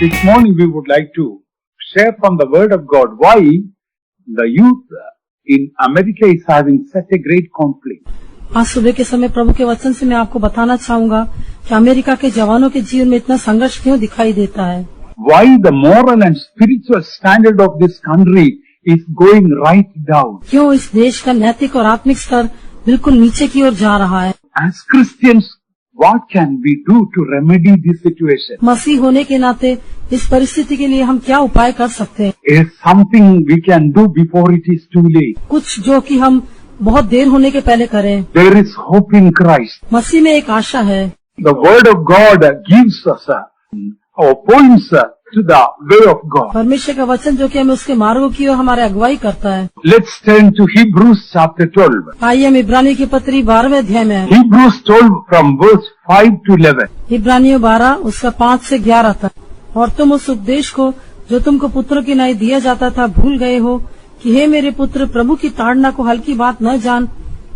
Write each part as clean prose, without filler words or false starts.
This morning we would like to share from the Word of God why the youth in America is having such a great conflict. आज सुबह के समय प्रभु के वचन से मैं आपको बताना चाहूंगा कि अमेरिका के जवानों के जीवन में इतना संघर्ष क्यों दिखाई देता है। Why the moral and spiritual standard of this country is going right down. क्यों इस देश का नैतिक और आत्मिक स्तर बिल्कुल नीचे की ओर जा रहा है। As Christians, what can we do to remedy this situation? मसीह होने के नाते इस परिस्थिति के लिए हम क्या उपाय कर सकते हैं। Is something we can do before it is too late. कुछ जो कि हम बहुत देर होने के पहले करें। There is hope in Christ. मसीह में एक आशा है। The Word of God gives us or points to the way of God. परमेश्वर का वचन जो कि हमें उसके मार्गों की ओर हमारे अगुवाई करता है। Let's turn to Hebrews chapter 12. आइए हम इब्रानियों की पत्री 12वें अध्याय में हैं। Hebrews 12 from verse 5 to 11. इब्रानियों 12 उसका 5 से 11 तक। और तुम उस उपदेश को जो तुमको पुत्रों की नाई दिया जाता था भूल गए हो कि हे मेरे पुत्र, प्रभु की ताड़ना को हल्की बात न जान,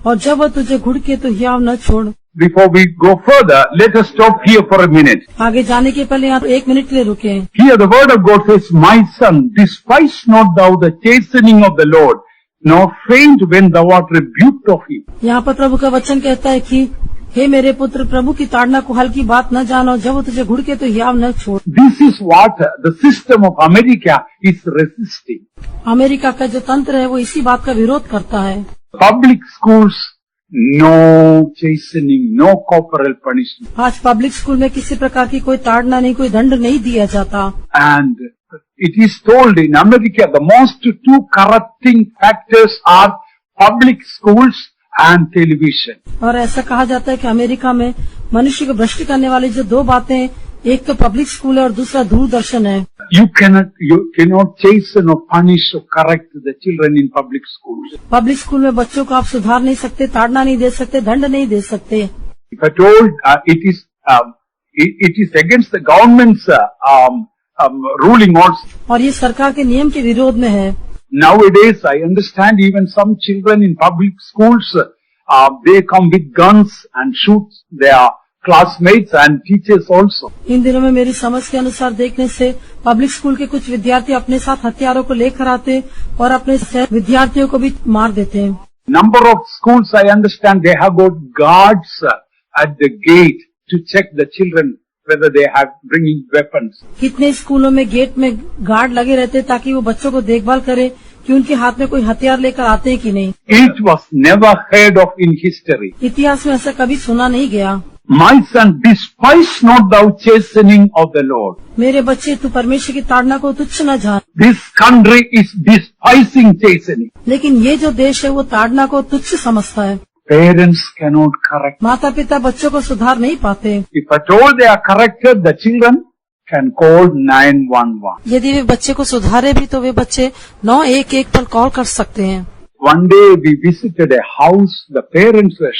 और जब वह तुझे घुड़के तो हियाव न छोड़। Before we go further, let us stop here for a minute. आगे जाने के पहले यहाँ 1 मिनट के लिए रुके। Here the Word of God says, My son, despise not thou the chastening of the Lord, nor faint when thou art rebuked of him. यहाँ पर प्रभु का वचन कहता है कि हे मेरे पुत्र, प्रभु की ताड़ना को हल्की बात न जानो, जब वो तुझे घुड़के तो हियाव न छोड़। This is what the system of America is resisting. America का जो तंत्र है वो इसी बात का विरोध करता है। Public schools, no chastening, no corporal punishment. आज पब्लिक स्कूल में किसी प्रकार की कोई ताड़ना नहीं, कोई दंड नहीं दिया जाता। And it is told in America, the most two corrupting factors are public schools and television. और ऐसा कहा जाता है कि अमेरिका में मनुष्य को भ्रष्ट करने वाली जो दो बातें, एक तो पब्लिक स्कूल है और दूसरा दूरदर्शन है। You cannot chasten or punish or correct the children in public schools. Public school में बच्चों को आप सुधार नहीं सकते, ताड़ना नहीं दे सकते, दंड नहीं दे सकते। If at all, it is against the government's ruling also. और ये सरकार के नियम के विरोध में है। Nowadays, I understand even some children in public schools, they come with guns and shoot their classmates and teachers also. इन दिनों में मेरी समझ के अनुसार देखने से पब्लिक स्कूल के कुछ विद्यार्थी अपने साथ हथियारों को लेकर आते और अपने विद्यार्थियों को भी मार देते हैं। Number of schools, I understand, they have got guards at the gate to check the children whether they have bringing weapons. कितने स्कूलों में गेट में गार्ड लगे रहते ताकि वो बच्चों को देखभाल करे कि उनके हाथ में कोई हथियार लेकर आते हैं कि नहीं। It was never heard of in history. इतिहास में ऐसा कभी सुना नहीं गया। My son, despise not thou chastening of the Lord. मेरे बच्चे, तू परमेश्वर की ताड़ना को तुच्छ न जान। This country is despising chastening. लेकिन ये जो देश है वो ताड़ना को तुच्छ समझता है। Parents cannot correct. माता पिता बच्चों को सुधार नहीं पाते। If at all they are corrected, the children can call 911. यदि वे बच्चे को सुधारे भी तो वे बच्चे 911 पर कॉल कर सकते हैं। One day we visited a house. The parents were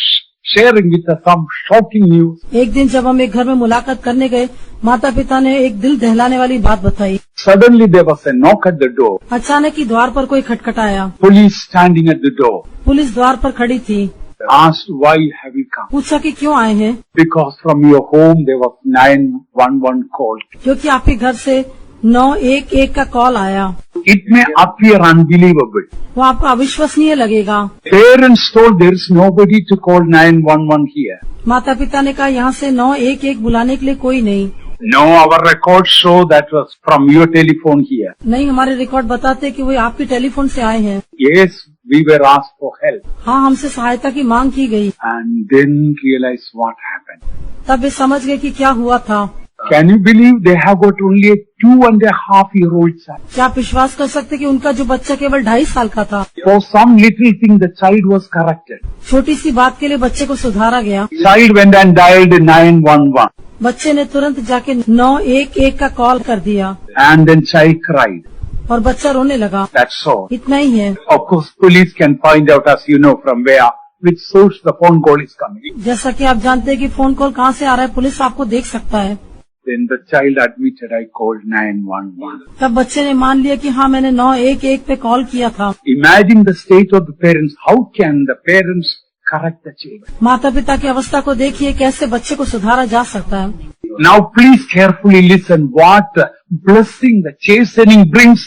sharing with us some shocking news. एक दिन जब हम एक घर में मुलाकात करने गए, माता पिता ने एक दिल दहलाने वाली बात बताई। Suddenly there was a knock at the door. अचानक ही द्वार पर कोई खटखटाया। Police standing at the door. Police द्वार पर खड़ी थी। Asked, why have you come? पूछा कि क्यों आए हैं? Because from your home there was 911 call. क्योंकि आपके घर से 911 का कॉल आया। It may appear unbelievable. वो आपको अविश्वसनीय लगेगा। Parents told there is nobody to call 911 here. माता पिता ने कहा यहाँ से 911 बुलाने के लिए कोई नहीं। No, our records show that was from your telephone here. नहीं, हमारे रिकॉर्ड बताते कि वो आपके टेलीफोन से आए हैं। Yes, we were asked for help. हाँ, हमसे सहायता की मांग की गई। And then realized what happened. तब वे समझ गए कि क्या हुआ था। Can you believe they have got only a 2.5-year-old son? क्या आप विश्वास कर सकते कि उनका जो बच्चा केवल 2.5 साल का था। For some little thing the child was corrected. छोटी सी बात के लिए बच्चे को सुधारा गया। Child went and dialed 911. बच्चे ने तुरंत जाके 911 का कॉल कर दिया। And then child cried. और बच्चा रोने लगा। That's all. इतना ही है। Of course, police can find out, as you know, from which source the phone call is coming. जैसा कि आप जानते हैं कि फोन कॉल कहाँ से आ रहा है, पुलिस आपको देख सकता है। Then the child admitted, I called 911. तब बच्चे ने मान लिया कि हाँ, मैंने 911 पे कॉल किया था। Imagine the state of the parents. How can the parents correct the children? माता पिता की अवस्था को देखिए, कैसे बच्चे को सुधारा जा सकता है। Now please carefully listen what blessing the chastening brings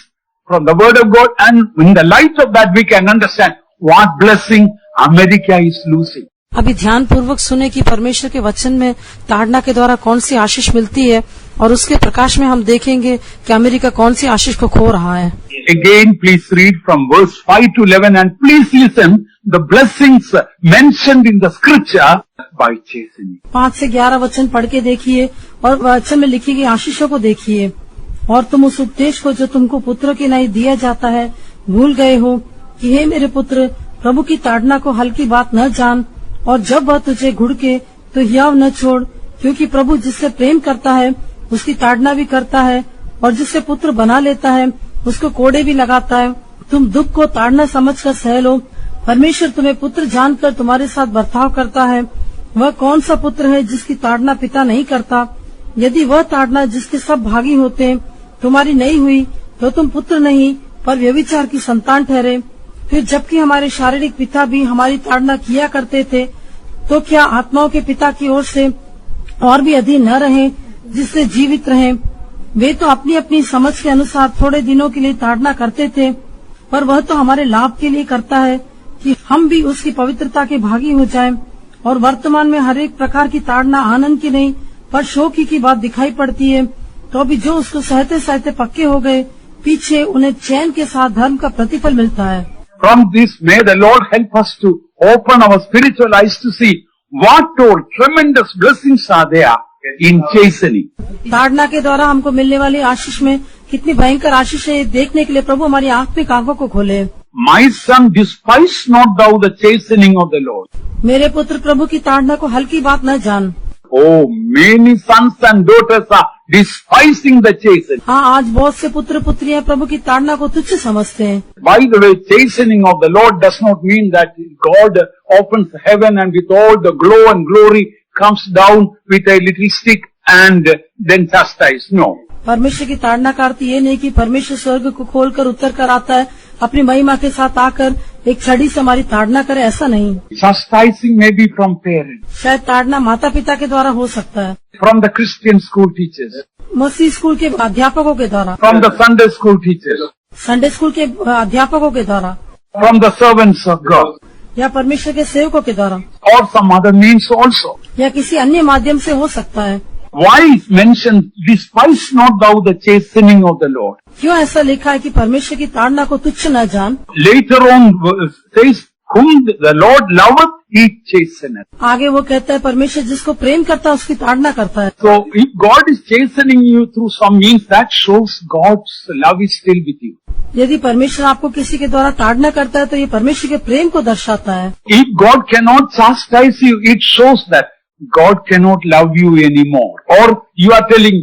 from the word of God, and in the light of that we can understand what blessing America is losing. अभी ध्यान पूर्वक सुने कि परमेश्वर के वचन में ताड़ना के द्वारा कौन सी आशीष मिलती है, और उसके प्रकाश में हम देखेंगे कि अमेरिका कौन सी आशीष को खो रहा है। Again, please read from verse 5 to 11 and please listen the blessings mentioned in the scripture by chastening. 5 से 11 वचन पढ़ के देखिए और वचन में लिखी गई आशीषों को देखिए। और तुम उस उपदेश को जो तुमको पुत्र के नहीं दिया जाता है भूल गए हो कि हे मेरे पुत्र, प्रभु की ताड़ना को हल्की बात न जान, और जब वह तुझे घुड़के तो हियाव न छोड़, क्योंकि प्रभु जिससे प्रेम करता है उसकी ताड़ना भी करता है, और जिससे पुत्र बना लेता है उसको कोड़े भी लगाता है। तुम दुख को ताड़ना समझकर सह लो। परमेश्वर तुम्हें पुत्र जानकर तुम्हारे साथ बर्ताव करता है। वह कौन सा पुत्र है जिसकी ताड़ना पिता नहीं करता? यदि वह ताड़ना जिसके सब भागी होते हैं तुम्हारी नहीं हुई तो तुम पुत्र नहीं पर व्यभिचार की संतान ठहरे। फिर जबकि हमारे शारीरिक पिता भी हमारी ताड़ना किया करते थे, तो क्या आत्माओं के पिता की ओर से और भी अधीन न रहे जिससे जीवित रहें? वे तो अपनी अपनी समझ के अनुसार थोड़े दिनों के लिए ताड़ना करते थे, पर वह तो हमारे लाभ के लिए करता है कि हम भी उसकी पवित्रता के भागी हो जाएं। और वर्तमान में हर एक प्रकार की ताड़ना आनंद की नहीं पर शोक की बात दिखाई पड़ती है, तो अभी जो उसको सहते सहते पक्के हो गए, पीछे उन्हें चैन के साथ धर्म का प्रतिफल मिलता है। From this, may the Lord help us to open our spiritual eyes to see what all tremendous blessings are there in chastening. ताड़ना के द्वारा हमको मिलने वाली आशीष में कितनी भयंकर आशीष है, ये देखने के लिए प्रभु हमारी आत्मिक आंखों को खोले। My son, despise not thou the chastening of the Lord. मेरे पुत्र, प्रभु की ताड़ना को हल्की बात न जान। Oh, many sons and daughters are despising the chastening. हाँ, आज बहुत से पुत्र पुत्रियां प्रभु की ताड़ना को तुच्छ समझते हैं। By the way, chastening of the Lord does not mean that God opens heaven and with all the glow and glory comes down with a little stick and then chastise. No. परमेश्वर की ताड़ना का अर्थ ये नहीं कि परमेश्वर स्वर्ग को खोलकर उतर कर आता है, अपनी महिमा के साथ आकर एक छड़ी से हमारी ताड़ना करे, ऐसा नहीं। Chastising may be from parents, शायद ताड़ना माता पिता के द्वारा हो सकता है, from the Christian school teachers, Masih school के अध्यापकों के द्वारा, from the Sunday school teachers, Sunday school के अध्यापकों के द्वारा, from the servants of God, या परमेश्वर के सेवकों के द्वारा, or some other means also. या किसी अन्य माध्यम से हो सकता है। Why is mentioned, despise not thou the chastening of the Lord? क्यों ऐसा लिखा है कि परमेश्वर की ताड़ना को तुच्छ न जान? Later on says, whom the Lord loveth, he chasteneth. आगे वो कहता है परमेश्वर जिसको प्रेम करता है उसकी ताड़ना करता है। So if God is chastening you through some means, that shows God's love is still with you. यदि परमेश्वर आपको किसी के द्वारा ताड़ना करता है तो ये परमेश्वर के प्रेम को दर्शाता है। If God cannot chastise you, it shows that God cannot love you anymore. Or you are telling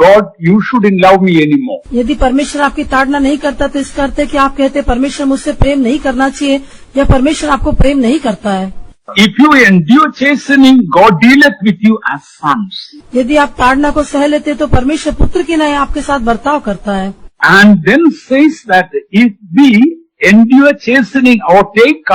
God, you shouldn't love me anymore. यदि परमेश्वर आपकी ताड़ना नहीं करता तो इसका अर्थ है कि आप कहते हैं परमेश्वर मुझसे प्रेम नहीं करना चाहिए, या परमेश्वर आपको प्रेम नहीं करता है। If you endure chastening, God dealeth with you as sons. यदि आप ताड़ना को सह लेते तो परमेश्वर पुत्र की नहीं आपके साथ बर्ताव करता है। And then says that if we endure chastening or take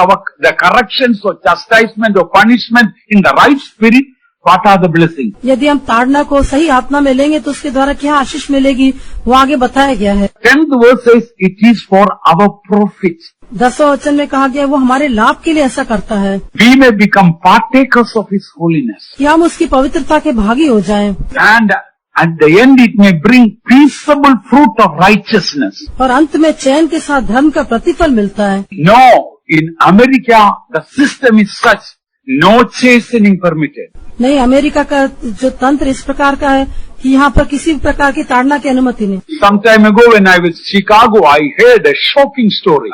the corrections or chastisement or punishment in the right spirit, what are the blessings? यदि हम ताड़ना को सही आत्मा में लेंगे तो उसके द्वारा क्या आशीष मिलेगी, वो आगे बताया गया है। 10th verse says, it is for our profit. 10वां वचन में कहा गया है वो हमारे लाभ के लिए ऐसा करता है, We may become partakers of His holiness. कि हम उसकी पवित्रता के भागी हो जाएं, And at the end it may bring peaceable fruit of righteousness. और अंत में चैन के साथ धर्म का प्रतिफल मिलता है। No, in America the system is such, no chastening permitted. नहीं, अमेरिका का जो तंत्र इस प्रकार का है कि यहाँ पर किसी भी प्रकार की ताड़ना की अनुमति नहीं। Some time ago when I was in Chicago, I heard a shocking story.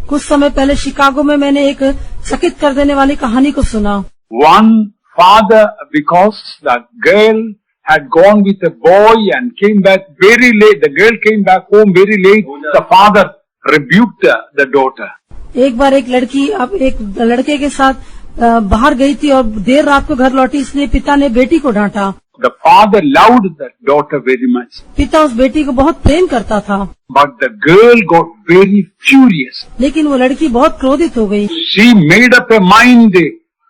कुछ समय पहले शिकागो में मैंने एक चकित कर देने वाली कहानी को सुना। One father, because the girl had gone with a boy and came back very late, the girl came back home very late, the father rebuked the daughter. एक बार एक लड़की अब एक लड़के के साथ बाहर गई थी और देर रात को घर लौटी, इसलिए पिता ने बेटी को डांटा। The father loved the daughter very much. पिता उस बेटी को बहुत प्रेम करता था, But the girl got very furious. लेकिन वो लड़की बहुत क्रोधित हो गई। She made up her mind,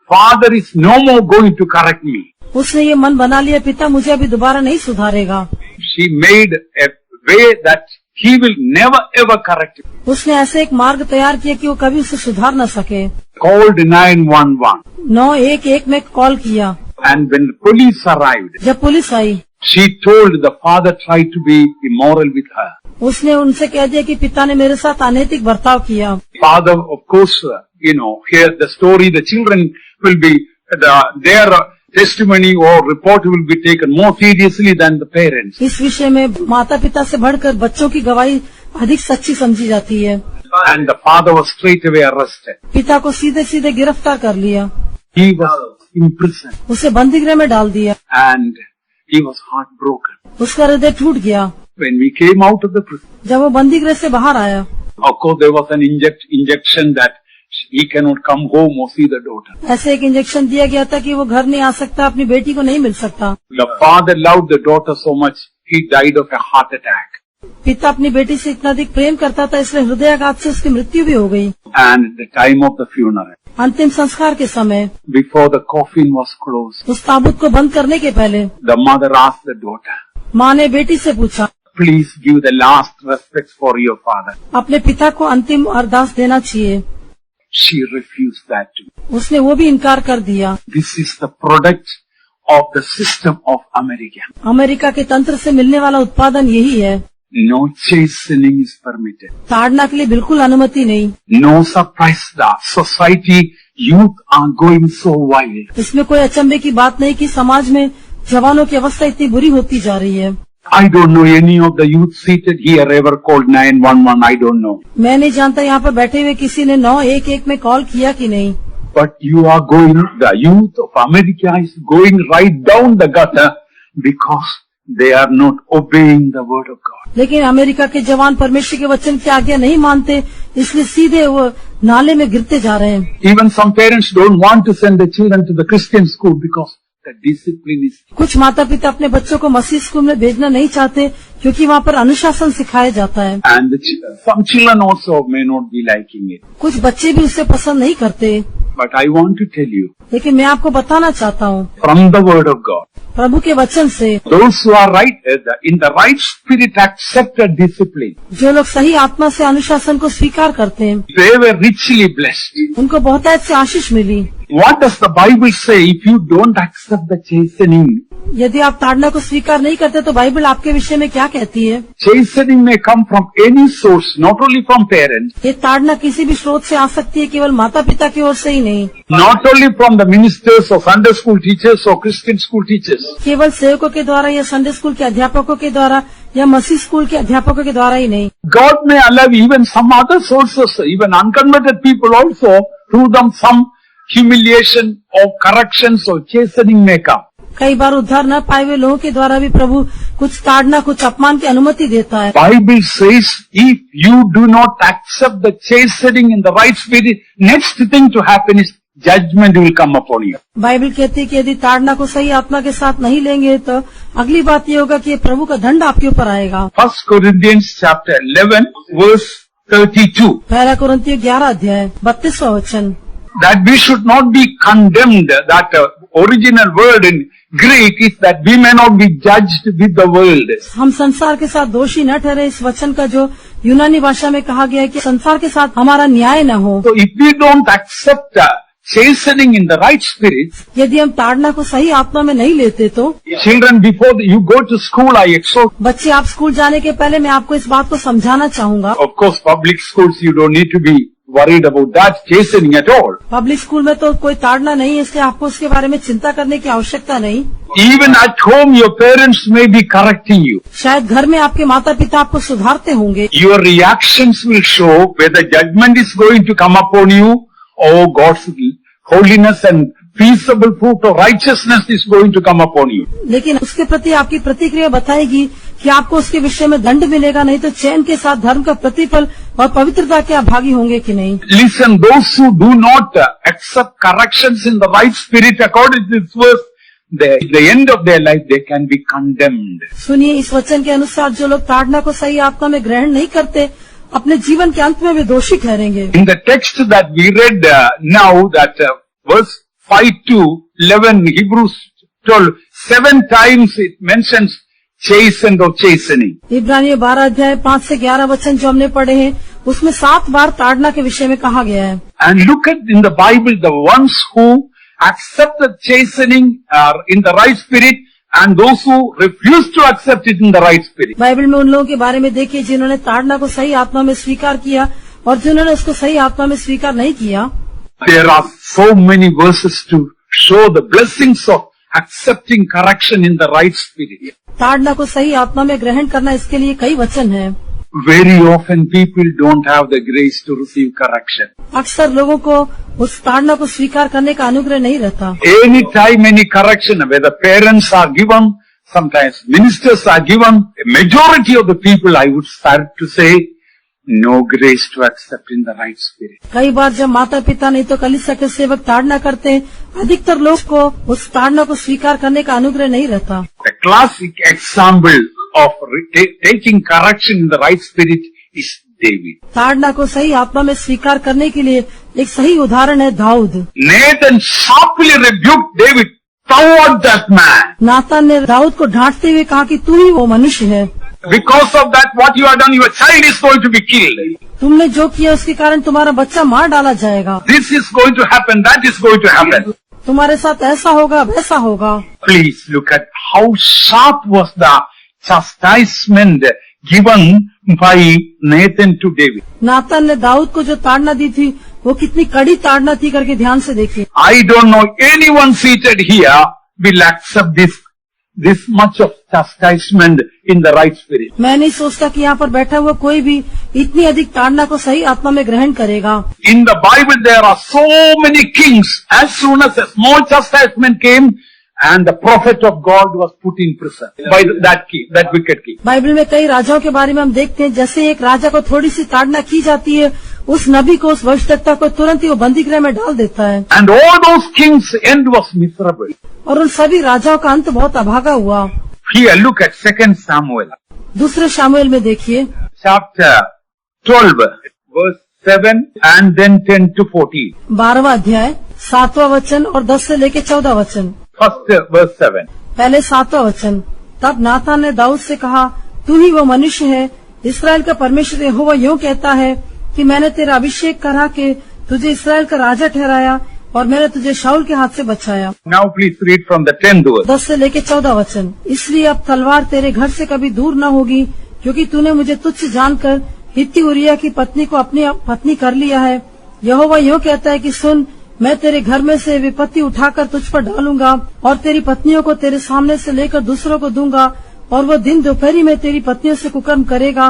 father is no more going to correct me. उसने ये मन बना लिया, पिता मुझे अभी दोबारा नहीं सुधारेगा। She made a way that he will never ever correct it. उसने ऐसे एक मार्ग तैयार किया कि वो कभी उसे सुधार न सके। Called 911. 911 में कॉल किया। And when the police arrived, जब police I, she told the father tried to be immoral with her. उसने उनसे कह दिया कि पिता ने मेरे साथ अनैतिक बर्ताव किया। Father, of course, here the story, the children will be, their testimony or report will be taken more seriously than the parents. इस विषय में माता पिता से बढ़कर बच्चों की गवाही अधिक सच्ची समझी जाती है। And the father was straight away arrested. पिता को सीधे सीधे गिरफ्तार कर लिया। He was imprisoned उसे बंदीगृह में डाल दिया। and he was heartbroken. उसका हृदय टूट गया। When we came out of the prison, जब वो बंदीगृह से बाहर आया, of course there was an injection that he cannot come home or see the daughter. ऐसे एक इंजेक्शन दिया गया था कि वो घर नहीं आ सकता, अपनी बेटी को नहीं मिल सकता। The father loved the daughter so much, he died of a heart attack. पिता अपनी बेटी से इतना अधिक प्रेम करता था, इसलिए हृदयाघात से उसकी मृत्यु भी हो गई। And at the time of the funeral, अंतिम संस्कार के समय, before the coffin was closed, उस ताबूत को बंद करने के पहले the mother asked the daughter, माँ ने बेटी से पूछा, please give the last respects for your father. अपने पिता को अंतिम अरदास देना चाहिए। She refused that too. उसने वो भी इनकार कर दिया। This is the product of the system of America. America के तंत्र से मिलने वाला उत्पादन यही है। No chastening is permitted. ताड़ना के लिए बिल्कुल अनुमति नहीं। No surprise that society youth are going so wild. इसमें कोई अचंभे की बात नहीं कि समाज में जवानों की अवस्था इतनी बुरी होती जा रही है। I don't know any of the youth seated here ever called 911. I don't know. मैं नहीं जानता यहाँ पर बैठे हुए किसी ने 911 में कॉल किया कि नहीं। But you are going, the youth of America is going right down the gutter because they are not obeying the word of God. लेकिन अमेरिका के जवान परमेश्वर के वचन की आज्ञा नहीं मानते, इसलिए सीधे वो नाले में गिरते जा रहे हैं। Even some parents don't want to send their children to the Christian school because the discipline is. कुछ माता पिता अपने बच्चों को मसीह स्कूल में भेजना नहीं चाहते क्योंकि वहाँ पर अनुशासन सिखाया जाता है। And some children also may not be liking it. कुछ बच्चे भी उसे पसंद नहीं करते। But I want to tell you, लेकिन मैं आपको बताना चाहता हूँ from the word of God, प्रभु के वचन से, those who are right, in the right spirit accept the discipline. जो लोग सही आत्मा से अनुशासन को स्वीकार करते हैं, They were richly blessed. उनको बहुतायत से आशीष मिली। What does the Bible say if you don't accept the chastening? यदि आप ताड़ना को स्वीकार नहीं करते तो बाइबल आपके विषय में क्या कहती है? Chastening may come from any source, not only from parents, ये ताड़ना किसी भी स्रोत से आ सकती है, केवल माता पिता की ओर से ही नहीं। not only from the ministers or Sunday school teachers or Christian school teachers. केवल सेवकों के द्वारा या संडे स्कूल के अध्यापकों के द्वारा या मसीह स्कूल के अध्यापकों के द्वारा ही नहीं। God may allow even some other sources, even unconverted people also, through them some humiliation or corrections or chastening may come. कई बार उद्धार न पाए हुए लोगों के द्वारा भी प्रभु कुछ ताड़ना, कुछ अपमान की अनुमति देता है। Bible says if you do not accept the chastening in the right spirit, next thing to happen is judgment will come upon you. Bible कहती है कि यदि ताड़ना को सही आत्मा के साथ नहीं लेंगे तो अगली बात ये होगा कि प्रभु का दंड आपके ऊपर आएगा। 1 Corinthians chapter 11 verse 32. पहला कुरिन्थियों 11 अध्याय 32वां वचन। That we should not be condemned, that original word in Greek is that we may not be judged with the world. हम संसार के साथ दोषी न ठहरे, इस वचन का जो यूनानी भाषा में कहा गया है कि संसार के साथ हमारा न्याय न हो। So if we don't accept chastening in the right spirit, यदि हम ताड़ना को सही आत्मा में नहीं लेते तो children before you go to school, I exhort. बच्चे आप स्कूल जाने के पहले मैं आपको इस बात को समझाना चाहूंगा। Of course, public schools you don't need to be worried about that chastening at all. Public school में तो कोई ताड़ना नहीं है, इसलिए आपको उसके बारे में चिंता करने की आवश्यकता नहीं। Even at home, your parents may be correcting you. शायद घर में आपके माता पिता आपको सुधारते होंगे। Your reactions will show whether judgment is going to come upon you or God's holiness and peaceable fruit of righteousness is going to come upon you. लेकिन उसके प्रति आपकी प्रतिक्रिया बताएगी कि आपको उसके विषय में दंड मिलेगा, नहीं तो चैन के साथ धर्म का प्रतिफल और पवित्रता के आप भागी होंगे कि नहीं। Listen, those who do not accept corrections in the right spirit according to this verse, at the end of their life they can be condemned. सुनिए, इस वचन के अनुसार जो लोग ताड़ना को सही आत्मा में ग्रहण नहीं करते, अपने जीवन के अंत में वे दोषी ठहरेंगे। In the text that we read now, that verse 5 to 11, Hebrews 12, 7 times it mentions chastened or chastening. इब्रानियों 12 अध्याय 5 से 11 वचन जो हमने पढ़े हैं उसमें 7 बार ताड़ना के विषय में कहा गया है। And look at in the Bible, the ones who accept the chastening are in the right spirit, and those who refuse to accept it in the right spirit. Bible में उन लोगों के बारे में देखिए जिन्होंने ताड़ना को सही आत्मा में स्वीकार किया और जिन्होंने उसको सही आत्मा में स्वीकार नहीं किया। There are so many verses to show the blessings of accepting correction in the right spirit. ताड़ना को सही आत्मा में ग्रहण करना, इसके लिए कई वचन हैं। Very often people don't have the grace to receive correction. अक्सर लोगों को उस ताड़ना को स्वीकार करने का अनुग्रह नहीं रहता। Any time any correction, whether parents are given, sometimes ministers are given, a majority of the people, I would start to say, no grace to accept in the right spirit. कई बार जब माता पिता नहीं तो कलीसिया के सेवक ताड़ना करते हैं, अधिकतर लोग को उस ताड़ना को स्वीकार करने का अनुग्रह नहीं रहता। The classic example of taking correction in the right spirit is David. ताड़ना को सही आत्मा में स्वीकार करने के लिए एक सही उदाहरण है Dawood. Nathan sharply rebuked David, thou art that man. नातान ने दाऊद को डांटते हुए कहा कि तू ही वो मनुष्य है। Because of that, what you have done, your child is going to be killed. तुमने जो किया उसके कारण तुम्हारा बच्चा मार डाला जाएगा। This is going to happen, that is going to happen. तुम्हारे साथ ऐसा होगा वैसा होगा। Please look at how sharp was the chastisement given by Nathan to David. नातान ने दाऊद को जो ताड़ना दी थी वो कितनी कड़ी ताड़ना थी करके ध्यान से देखिए। I don't know anyone seated here will accept this much of chastisement in the right spirit. मैं नहीं सोचता कि यहाँ पर बैठा हुआ कोई भी इतनी अधिक ताड़ना को सही आत्मा में ग्रहण करेगा। In the Bible there are so many kings. As soon as a small chastisement came, and the prophet of God was put in prison by that king, that wicked king. Bible में कई राजाओं के बारे में हम देखते हैं, जैसे एक राजा को थोड़ी सी ताड़ना की जाती है, उस नबी को, उस भविष्यद्वक्ता को तुरंत ही वो बंदी गृह में डाल देता है। And all those kings' end was miserable. और उन सभी राजाओं का अंत बहुत अभागा हुआ। Here, look at 2 Samuel, दूसरे शामुएल में देखिए chapter 12, verse 7 and then 10 to 14. 12वां अध्याय 7वां वचन और 10 से लेके 14 वचन। First verse 7. पहले 7वां वचन। तब नातान ने दाऊद से कहा, तू ही वो मनुष्य है। इस्राएल का परमेश्वर यहोवा यूं कहता है कि मैंने तेरा अभिषेक करा के तुझे इस्राएल का राजा ठहराया और मैंने तुझे शाऊल के हाथ से बचाया। Now please read from the 10th verse. 10 से लेके 14 वचन। इसलिए अब तलवार तेरे घर से कभी दूर न होगी, क्योंकि तूने मुझे तुच्छ जानकर हित्ती उरिया की पत्नी को अपनी पत्नी कर लिया है। यहोवा यूं कहता है कि सुन, मैं तेरे घर में से विपत्ति उठाकर तुझ पर डालूंगा और तेरी पत्नियों को तेरे सामने से लेकर दूसरों को दूंगा, और वो दिन दोपहरी में तेरी पत्नियों से कुकर्म करेगा।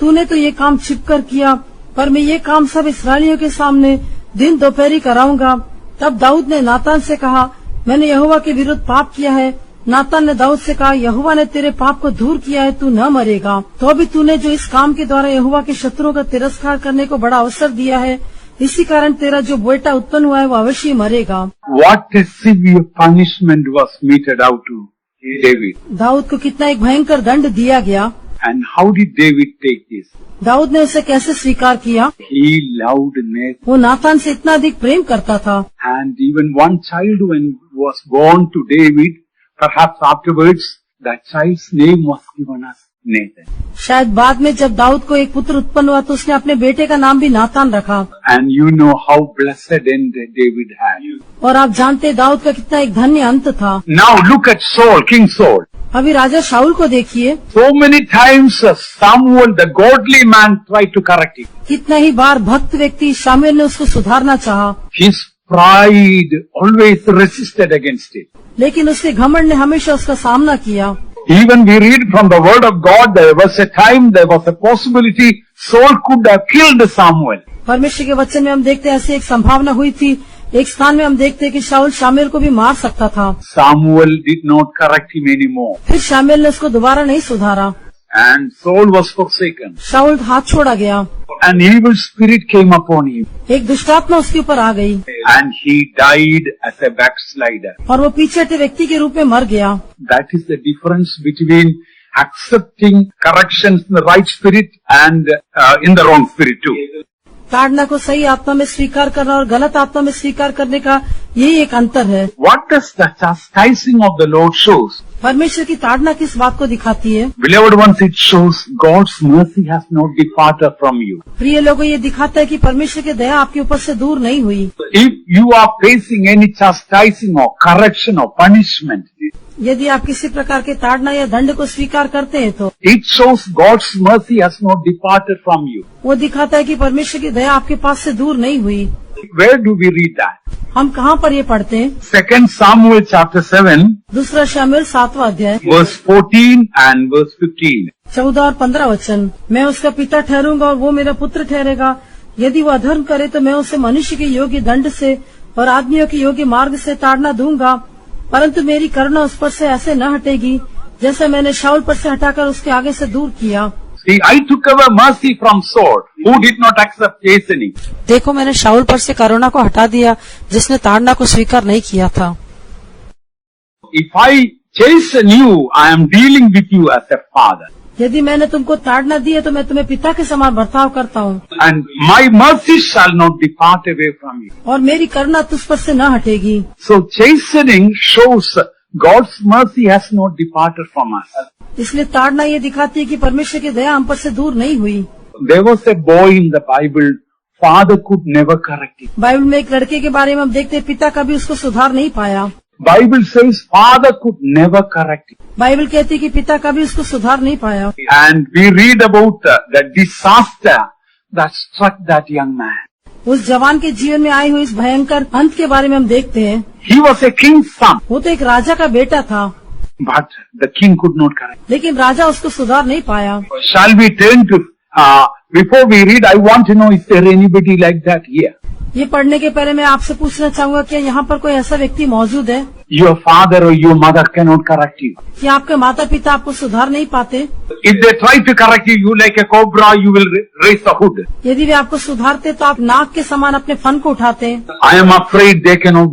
तूने तो ये काम छिपकर किया, पर मैं ये काम सब इस्राएलियों के सामने दिन दोपहरी कराऊंगा। तब दाऊद ने नातान से कहा, मैंने यहोवा के विरुद्ध पाप किया है। नातान ने दाऊद से कहा, यहोवा ने तेरे पाप को दूर किया है, तू न मरेगा। तो अभी तूने जो इस काम के द्वारा यहोवा के शत्रुओं का तिरस्कार करने को बड़ा अवसर दिया है, इसी कारण तेरा जो बेटा उत्पन्न हुआ है वो अवश्य मरेगा। What a severe punishment was meted out to David. Dawood को कितना एक भयंकर दंड दिया गया। And how did David take this? Dawood ने उसे कैसे स्वीकार किया? He loved Nathan. वो नातान से इतना अधिक प्रेम करता था। And even one child when was born to David, perhaps afterwards, that child's name was given as Nathan. शायद बाद में जब दाऊद को एक पुत्र उत्पन्न हुआ तो उसने अपने बेटे का नाम भी नातान रखा। And you know how blessed end David had. और आप जानते हैं दाऊद का कितना एक धन्य अंत था। Now look at Saul, King Saul. अभी राजा शाऊल को देखिए। So many times Samuel, the godly man, tried to correct him. कितना ही बार भक्त व्यक्ति शामुएल ने उसको सुधारना चाहा, His pride always resisted against it. लेकिन उसके घमंड ने हमेशा उसका सामना किया। Even we read from the word of God, there was a time, there was a possibility Saul could have killed Samuel. परमेश्वर के वचन में हम देखते हैं ऐसी एक संभावना हुई थी। एक स्थान में हम देखते हैं कि शाऊल शामुएल को भी मार सकता था। Samuel did not correct him anymore. फिर शामुएल ने उसको दोबारा नहीं सुधारा। And Saul was forsaken. शाऊल हाथ छोड़ा गया। An evil spirit came upon him. एक दुष्टात्मा उसके ऊपर आ गई And he died as a backslider. और वो पीछे हटे व्यक्ति के रूप में मर गया। That is the difference between accepting corrections in the right spirit and in the wrong spirit too. ताड़ना को सही आत्मा में स्वीकार करना और गलत आत्मा में स्वीकार करने का यही एक अंतर है। What does the chastising of the Lord shows? परमेश्वर की ताड़ना किस बात को दिखाती है? Beloved ones, it shows God's mercy has not departed from you. प्रिय लोगों, ये दिखाता है कि परमेश्वर की दया आपके ऊपर से दूर नहीं हुई। If you are facing any chastising or correction or punishment, यदि आप किसी प्रकार के ताड़ना या दंड को स्वीकार करते हैं तो it shows God's mercy has not departed from you. वो दिखाता है कि परमेश्वर की दया आपके पास से दूर नहीं हुई। Where do we read that? हम कहाँ पर ये पढ़ते हैं? 2 Samuel chapter 7, दूसरा शमूएल 7वां अध्याय verse 14 and verse 15. 14 और 15 वचन। मैं उसका पिता ठहरूंगा और वो मेरा पुत्र ठहरेगा। यदि वो अधर्म करे तो मैं उसे मनुष्य के योग्य दंड से और आदमियों के योग्य मार्ग से ताड़ना दूंगा, परंतु मेरी करुणा उस पर से ऐसे न हटेगी जैसे मैंने शाऊल पर से हटाकर उसके आगे से दूर किया। See, I took away mercy from Saul, who did not accept chastening. देखो, मैंने शाऊल पर से करुणा को हटा दिया जिसने ताड़ना को स्वीकार नहीं किया था। If I chasten you, I am dealing with you as a father. यदि मैंने तुमको ताड़ना दी है तो मैं तुम्हें पिता के समान बर्ताव करता हूँ And my mercy shall not depart away from you. और मेरी करुणा तुझ पर से न हटेगी। So chastening shows God's mercy has not departed from us. इसलिए ताड़ना ये दिखाती है कि परमेश्वर की दया हम पर से दूर नहीं हुई। There was a boy in the Bible, father could never correct him. Bible में एक लड़के के बारे में हम देखते हैं, पिता कभी उसको सुधार नहीं पाया। Bible says father could never correct him. Bible कहती है कि पिता कभी उसको सुधार नहीं पाया। And we read about the disaster that struck that young man. उस जवान के जीवन में आई हुई इस भयंकर अंत के बारे में हम देखते हैं। He was a king's son, वो तो एक राजा का बेटा था, but the king could not correct him. लेकिन राजा उसको सुधार नहीं पाया। Shall we turn to, before we read, I want to know, is there anybody like that here? ये पढ़ने के पहले मैं आपसे पूछना चाहूंगा कि यहाँ पर कोई ऐसा व्यक्ति मौजूद है Your father or your mother cannot correct you. कि आपके माता पिता आपको सुधार नहीं पाते? If they try to correct you, you like a cobra, you will raise the hood. यदि वे आपको सुधारते तो आप नाक के समान अपने फन को उठाते। I am afraid they cannot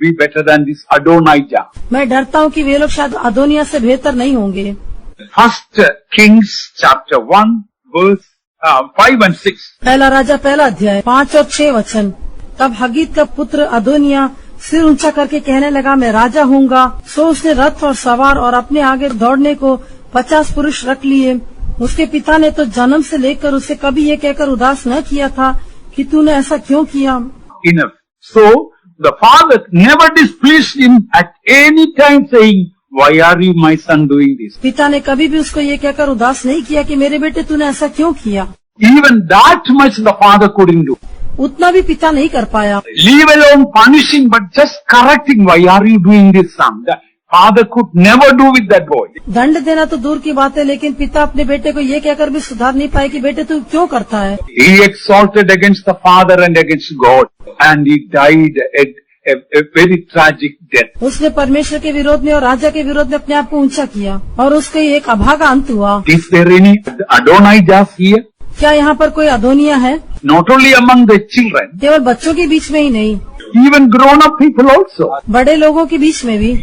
be better than this Adonijah. मैं डरता हूँ कि वे लोग शायद अदोनिया से बेहतर नहीं होंगे। 1 Kings chapter 1 verse 5 and 6. पहला राजा पहला अध्याय 5 और 6 वचन। तब हगीत का पुत्र अदोनिया सिर ऊंचा करके कहने लगा, मैं राजा हूँगा। सो उसने रथ और सवार और अपने आगे दौड़ने को 50 पुरुष रख लिए। उसके पिता ने तो जन्म से लेकर उसे कभी ये कहकर उदास न किया था कि तूने ऐसा क्यों किया। Enough. So the father never displeased him at any time, saying, why are you my son doing this? पिता ने कभी भी उसको ये कहकर उदास नहीं किया कि मेरे बेटे तूने ऐसा क्यों किया। Even that much the father couldn't do. उतना भी पिता नहीं कर पाया। Leave alone punishing, but just correcting. Why are you doing this, son? The father could never do with that boy. दंड देना तो दूर की बात है, लेकिन पिता अपने बेटे को ये कहकर भी सुधार नहीं पाए कि बेटे तू क्यों करता है। He exalted against the father and against God, and he died a very tragic death. उसने परमेश्वर के विरोध में और राजा के विरोध में अपने आप को ऊंचा किया और उसका एक अभागा अंत हुआ। Is there any Adonijah here? क्या यहाँ पर कोई अदोनिया है? Not only among the children, केवल बच्चों के बीच में ही नहीं, even grown-up people also. बड़े लोगों के बीच में भी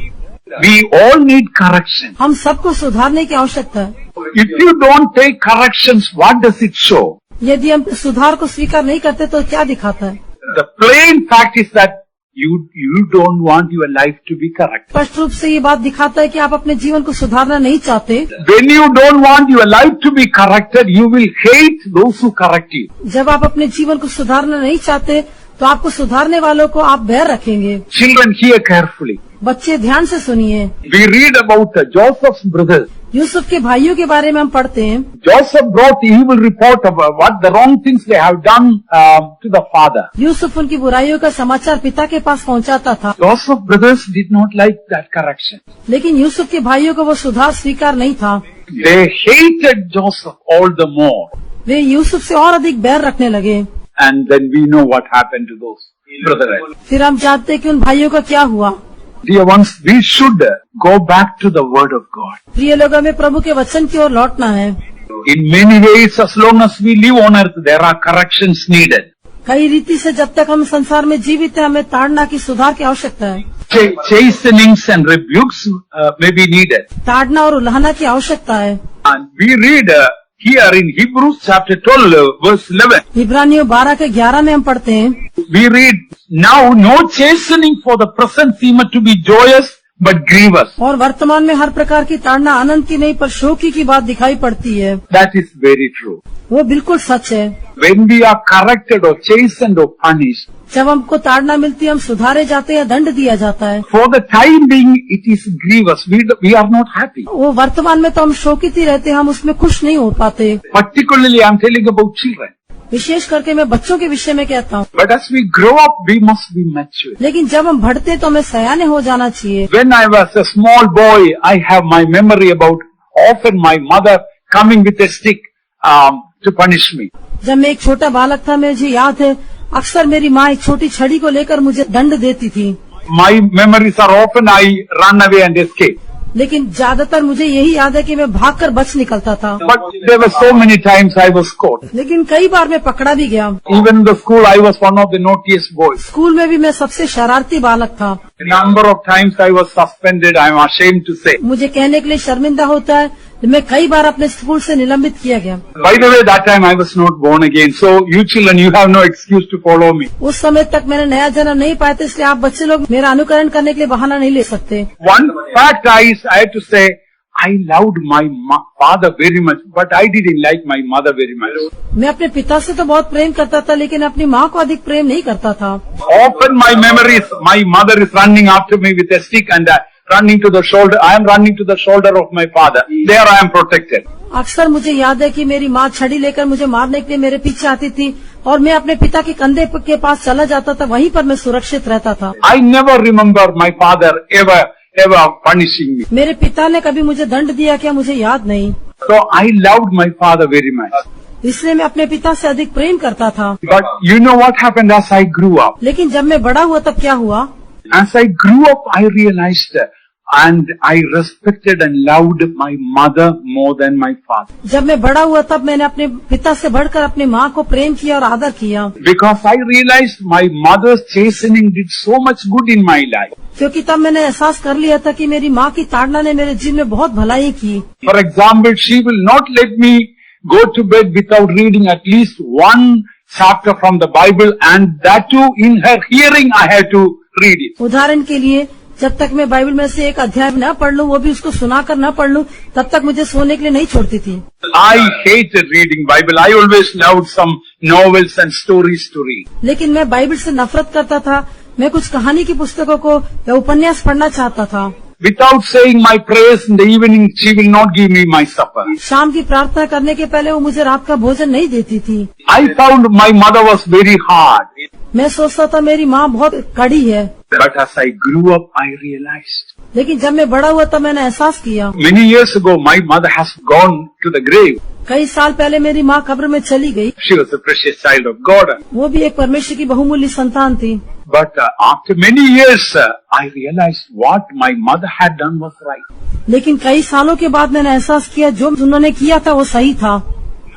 We all need correction. हम सबको सुधारने की आवश्यकता है। If you don't take corrections, what does it show? यदि हम सुधार को स्वीकार नहीं करते तो क्या दिखाता है? The plain fact is that you don't want your life to be corrected. स्पष्ट रूप से ये बात दिखाता है कि आप अपने जीवन को सुधारना नहीं चाहते। When you don't want your life to be corrected, you will hate those who correct you. जब आप अपने जीवन को सुधारना नहीं चाहते तो आपको सुधारने वालों को आप बैर रखेंगे। Children, hear carefully. बच्चे ध्यान से सुनिए। We read about Joseph's brothers. Yusuf के भाइयों के बारे में हम पढ़ते हैं। Joseph brought evil report of what the wrong things they have done to the father. Yusuf उनकी बुराइयों का समाचार पिता के पास पहुंचाता था, Joseph's brothers did not like that correction. लेकिन यूसुफ के भाइयों को वो सुधार स्वीकार नहीं था। They hated Joseph all the more. वे यूसुफ से और अधिक बैर रखने लगे। And then we know what happened to those brothers. फिर हम जानते हैं कि उन भाइयों का क्या हुआ। Dear ones, we should go back to the word of God. प्रिय लोग, हमें प्रभु के वचन की ओर लौटना है। In many ways, as long as we live on earth, there are corrections needed. कई रीति से जब तक हम संसार में जीवित हैं, हमें ताड़ना की सुधार की आवश्यकता है। Chastenings and rebukes may be needed. ताड़ना और उल्हाना की आवश्यकता है। And we read here in Hebrews chapter 12 verse 11, इब्रानियों 12 के 11 में हम पढ़ते हैं, we read, now no chastening for the present seemeth to be joyous but grievous. और वर्तमान में हर प्रकार की ताड़ना आनंद की नहीं पर शोकी की बात दिखाई पड़ती है। That is very true. वो बिल्कुल सच है। When we are corrected or chastened or punished, जब हमको ताड़ना मिलती है, हम सुधारे जाते हैं या दंड दिया जाता है, for the time being it is grievous. We are not happy. वो वर्तमान में तो हम शोकित ही रहते हैं, हम उसमें खुश नहीं हो पाते। Particularly I am telling about children. विशेष करके मैं बच्चों के विषय में कहता हूँ। But as we grow up, we must be mature. लेकिन जब हम बढ़ते हैं तो हमें सयाने हो जाना चाहिए। When I was a small boy, I have my memory about often my mother coming with a stick to punish me. जब मैं एक छोटा बालक था, मुझे याद है अक्सर मेरी माँ एक छोटी छड़ी को लेकर मुझे दंड देती थी। My memories are often I run away and escape. लेकिन ज्यादातर मुझे यही याद है कि मैं भागकर बच निकलता था। But there were so many times I was caught. लेकिन कई बार मैं पकड़ा भी गया। Even in the school, I was one of the naughtiest boys. School में भी मैं सबसे शरारती बालक था। A number of times I was suspended, I am ashamed to say. मुझे कहने के लिए शर्मिंदा होता है, मैं कई बार अपने स्कूल से निलंबित किया गया। By the way, that time I was not born again. So you children, you have no excuse to follow me. उस समय तक मैंने नया जन्म नहीं पाया था, इसलिए आप बच्चे लोग मेरा अनुकरण करने के लिए बहाना नहीं ले सकते। One fact I have to say, I loved my father very much, but I didn't like my mother very much. मैं अपने पिता से तो बहुत प्रेम करता था, लेकिन अपनी माँ को अधिक प्रेम नहीं करता था। Often my memories, my mother is running after me with a stick and running to the shoulder. I am running to the shoulder of my father. There I am protected. अक्सर मुझे याद है कि मेरी माँ छड़ी लेकर मुझे मारने के लिए मेरे पीछे आती थी और मैं अपने पिता के कंधे के पास चला जाता था, वहीं पर मैं सुरक्षित रहता था। I never remember my father ever punishing me. मेरे पिता ने कभी मुझे दंड दिया क्या, मुझे याद नहीं। So I loved my father very much. इसलिए मैं अपने पिता से अधिक प्रेम करता था। But you know what happened as I grew up? लेकिन जब मैं बड़ा हुआ तब क्या हुआ? As I grew up, I realized and I respected and loved my mother more than my father. जब मैं बड़ा हुआ तब मैंने अपने पिता से बढ़कर अपनी माँ को प्रेम किया और आदर किया। Because I realized my mother's chastening did so much good in my life. क्योंकि तब मैंने एहसास कर लिया था कि मेरी माँ की ताड़ना ने मेरे जीवन में बहुत भलाई की। For example, she will not let me go to bed without reading at least one chapter from the Bible, and that too in her hearing I had to read it. उदाहरण के लिए, जब तक मैं बाइबल में से एक अध्याय न पढ़ लूं, वो भी उसको सुनाकर न पढ़ लूं, तब तक मुझे सोने के लिए नहीं छोड़ती थी। I hated reading Bible. I always loved some novels and stories to read. लेकिन मैं बाइबल से नफरत करता था। मैं कुछ कहानी की पुस्तकों को या उपन्यास पढ़ना चाहता था। Without saying my prayers in the evening, she will not give me my supper. शाम की प्रार्थना करने के पहले वो मुझे रात का भोजन नहीं देती थी। I found my mother was very hard. मैं सोचता था मेरी माँ बहुत कड़ी है। But as I grew up, I realized. लेकिन जब मैं बड़ा हुआ तब मैंने एहसास किया। Many years ago, my mother has gone to the grave. कई साल पहले मेरी माँ कब्र में चली गई। She was a precious child of God. वो भी एक परमेश्वर की बहुमूल्य संतान थी। But after many years, I realized what my mother had done was right. लेकिन कई सालों के बाद मैंने एहसास किया जो उन्होंने किया था वो सही था।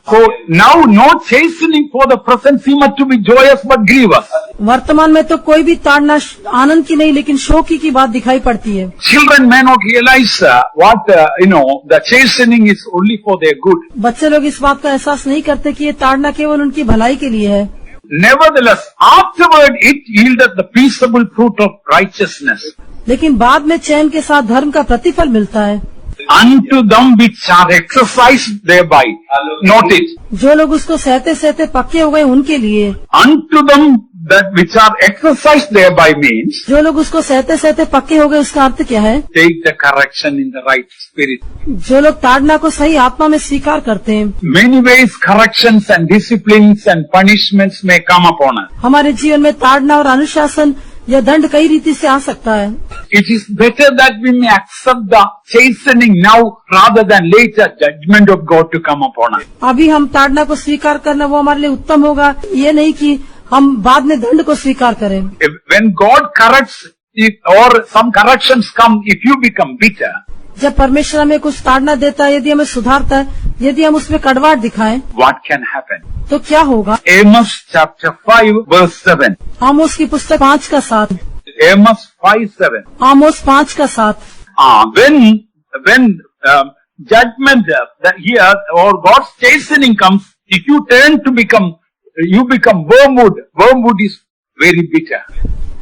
So now no chastening for the present seemeth to be joyous but grievous. वर्तमान में तो कोई भी ताड़ना आनंद की नहीं लेकिन शोकी की बात दिखाई पड़ती है। Children may not realize what the chastening is only for their good. बच्चे लोग इस बात का एहसास नहीं करते कि ये ताड़ना केवल उनकी भलाई के लिए है। Nevertheless, afterward it yieldeth the peaceable fruit of righteousness. लेकिन बाद में चैन के साथ धर्म का प्रतिफल मिलता है। Unto them which are exercised thereby. Note it. जो लोग उसको सहते सहते पक्के हो गए उनके लिए। Unto them that which are exercised thereby means. जो लोग उसको सहते सहते पक्के हो गए उसका अर्थ क्या है? Take the correction in the right spirit. जो लोग ताड़ना को सही आत्मा में स्वीकार करते हैं। Many ways corrections and disciplines and punishments may come upon us. हमारे जीवन में ताड़ना और अनुशासन या दंड कई रीति से आ सकता है। It is better that we may accept the chastening now rather than later judgment of God to come upon us. अभी हम ताड़ना को स्वीकार करना वो हमारे लिए उत्तम होगा, ये नहीं कि हम बाद में दंड को स्वीकार करें। When God corrects or some corrections come, if you become bitter, जब परमेश्वर हमें कुछ ताड़ना देता है, यदि हमें सुधारता है, यदि हम उसमें कड़वाहट दिखाएं, what can happen? तो क्या होगा? Amos chapter 5 verse 7. आमोस की पुस्तक 5 का 7। Amos 5:7. आमोस 5 का 7। When judgment that here or God's chastening comes if you turn to you become wormwood. Wormwood is very bitter.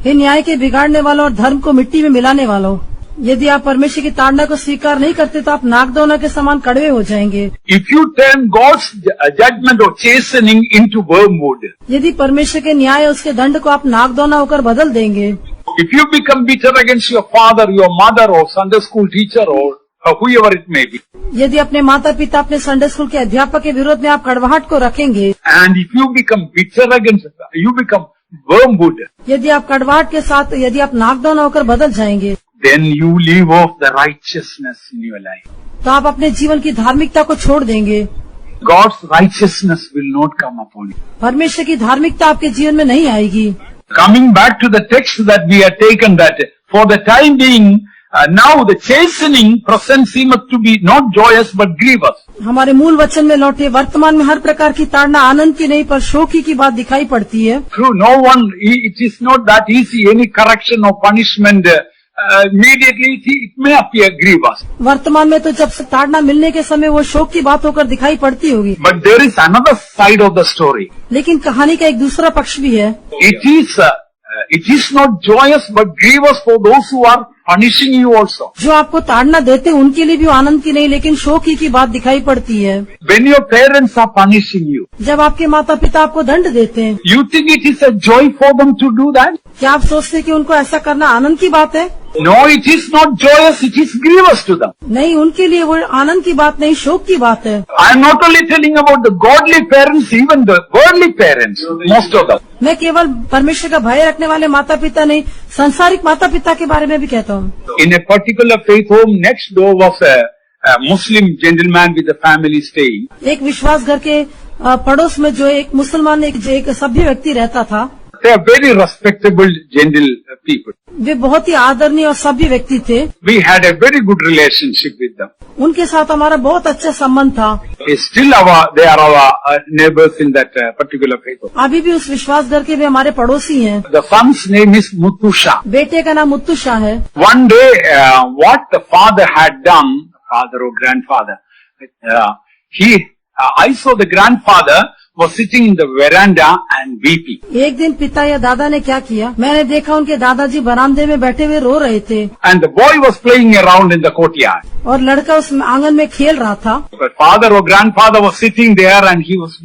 हे न्याय के बिगाड़ने वालों और धर्म को मिट्टी में मिलाने वालों, यदि आप परमेश्वर की ताड़ना को स्वीकार नहीं करते तो आप नागदौना के समान कड़वे हो जाएंगे। If you turn God's judgment or chastening into wormwood, यदि परमेश्वर के न्याय और उसके दंड को आप नागदौना होकर बदल देंगे, if you become bitter against your father, your mother or Sunday school teacher or whoever it may be, यदि अपने माता पिता अपने संडे स्कूल के अध्यापक के विरोध में आप कड़वाहट को रखेंगे, and if you become bitter against, you become wormwood, यदि आप कड़वाहट के साथ यदि आप नागदौना होकर बदल जाएंगे, then you leave off the righteousness in your life. तो आप अपने जीवन की धार्मिकता को छोड़ देंगे। God's righteousness will not come upon you. परमेश्वर की धार्मिकता आपके जीवन में नहीं आएगी। Coming back to the text that we have taken, that for the time being, now the chastening present seemeth to be not joyous but grievous. हमारे मूल वचन में लौटे, वर्तमान में हर प्रकार की ताड़ना आनंद की नहीं पर शोक की बात दिखाई पड़ती है। Through no one, it is not that easy, any correction or punishment, immediately it may appear grievous. वर्तमान में तो जब से ताड़ना मिलने के समय वो शोक की बात होकर दिखाई पड़ती होगी, But there is another side of the story. लेकिन कहानी का एक दूसरा पक्ष भी है। It is not joyous but grievous for those who are punishing you also. जो आपको ताड़ना देते हैं उनके लिए भी आनंद की नहीं लेकिन शोक की बात दिखाई पड़ती है। When your parents are punishing you, जब आपके माता पिता आपको दंड देते हैं, you think it is a joy for them to do that? क्या आप सोचते हैं कि उनको ऐसा करना आनंद की बात है? No, it is not joyous, it is grievous to them. नहीं, उनके लिए वो आनंद की बात नहीं, शोक की बात है। I am not only telling about the godly parents, even the worldly parents, most of them. मैं केवल परमेश्वर का भय रखने वाले माता पिता नहीं, संसारिक माता पिता के बारे में भी कहता हूँ। In a particular faith home, next door was a Muslim gentleman with a family staying. एक विश्वास घर के पड़ोस में जो एक मुसलमान एक सभ्य व्यक्ति रहता था। They are very respectable, gentle people. वे बहुत ही आदरणीय और सभ्य व्यक्ति थे। We had a very good relationship with them. उनके साथ हमारा बहुत अच्छा संबंध था। Still they are our neighbors in that particular faith home. अभी भी उस विश्वास घर के वे हमारे पड़ोसी हैं। The son's name is Muttusha. बेटे का नाम मुत्तू शाह है। One day, what the father had done, father or grandfather, I saw the grandfather was sitting in the veranda and weeping. एक दिन पिता या दादा ने क्या किया, मैंने देखा उनके दादाजी बरामदे में बैठे हुए रो रहे थे And the boy was playing around in the courtyard. और लड़का उस आंगन में खेल रहा था। But father or grandfather was sitting there and he was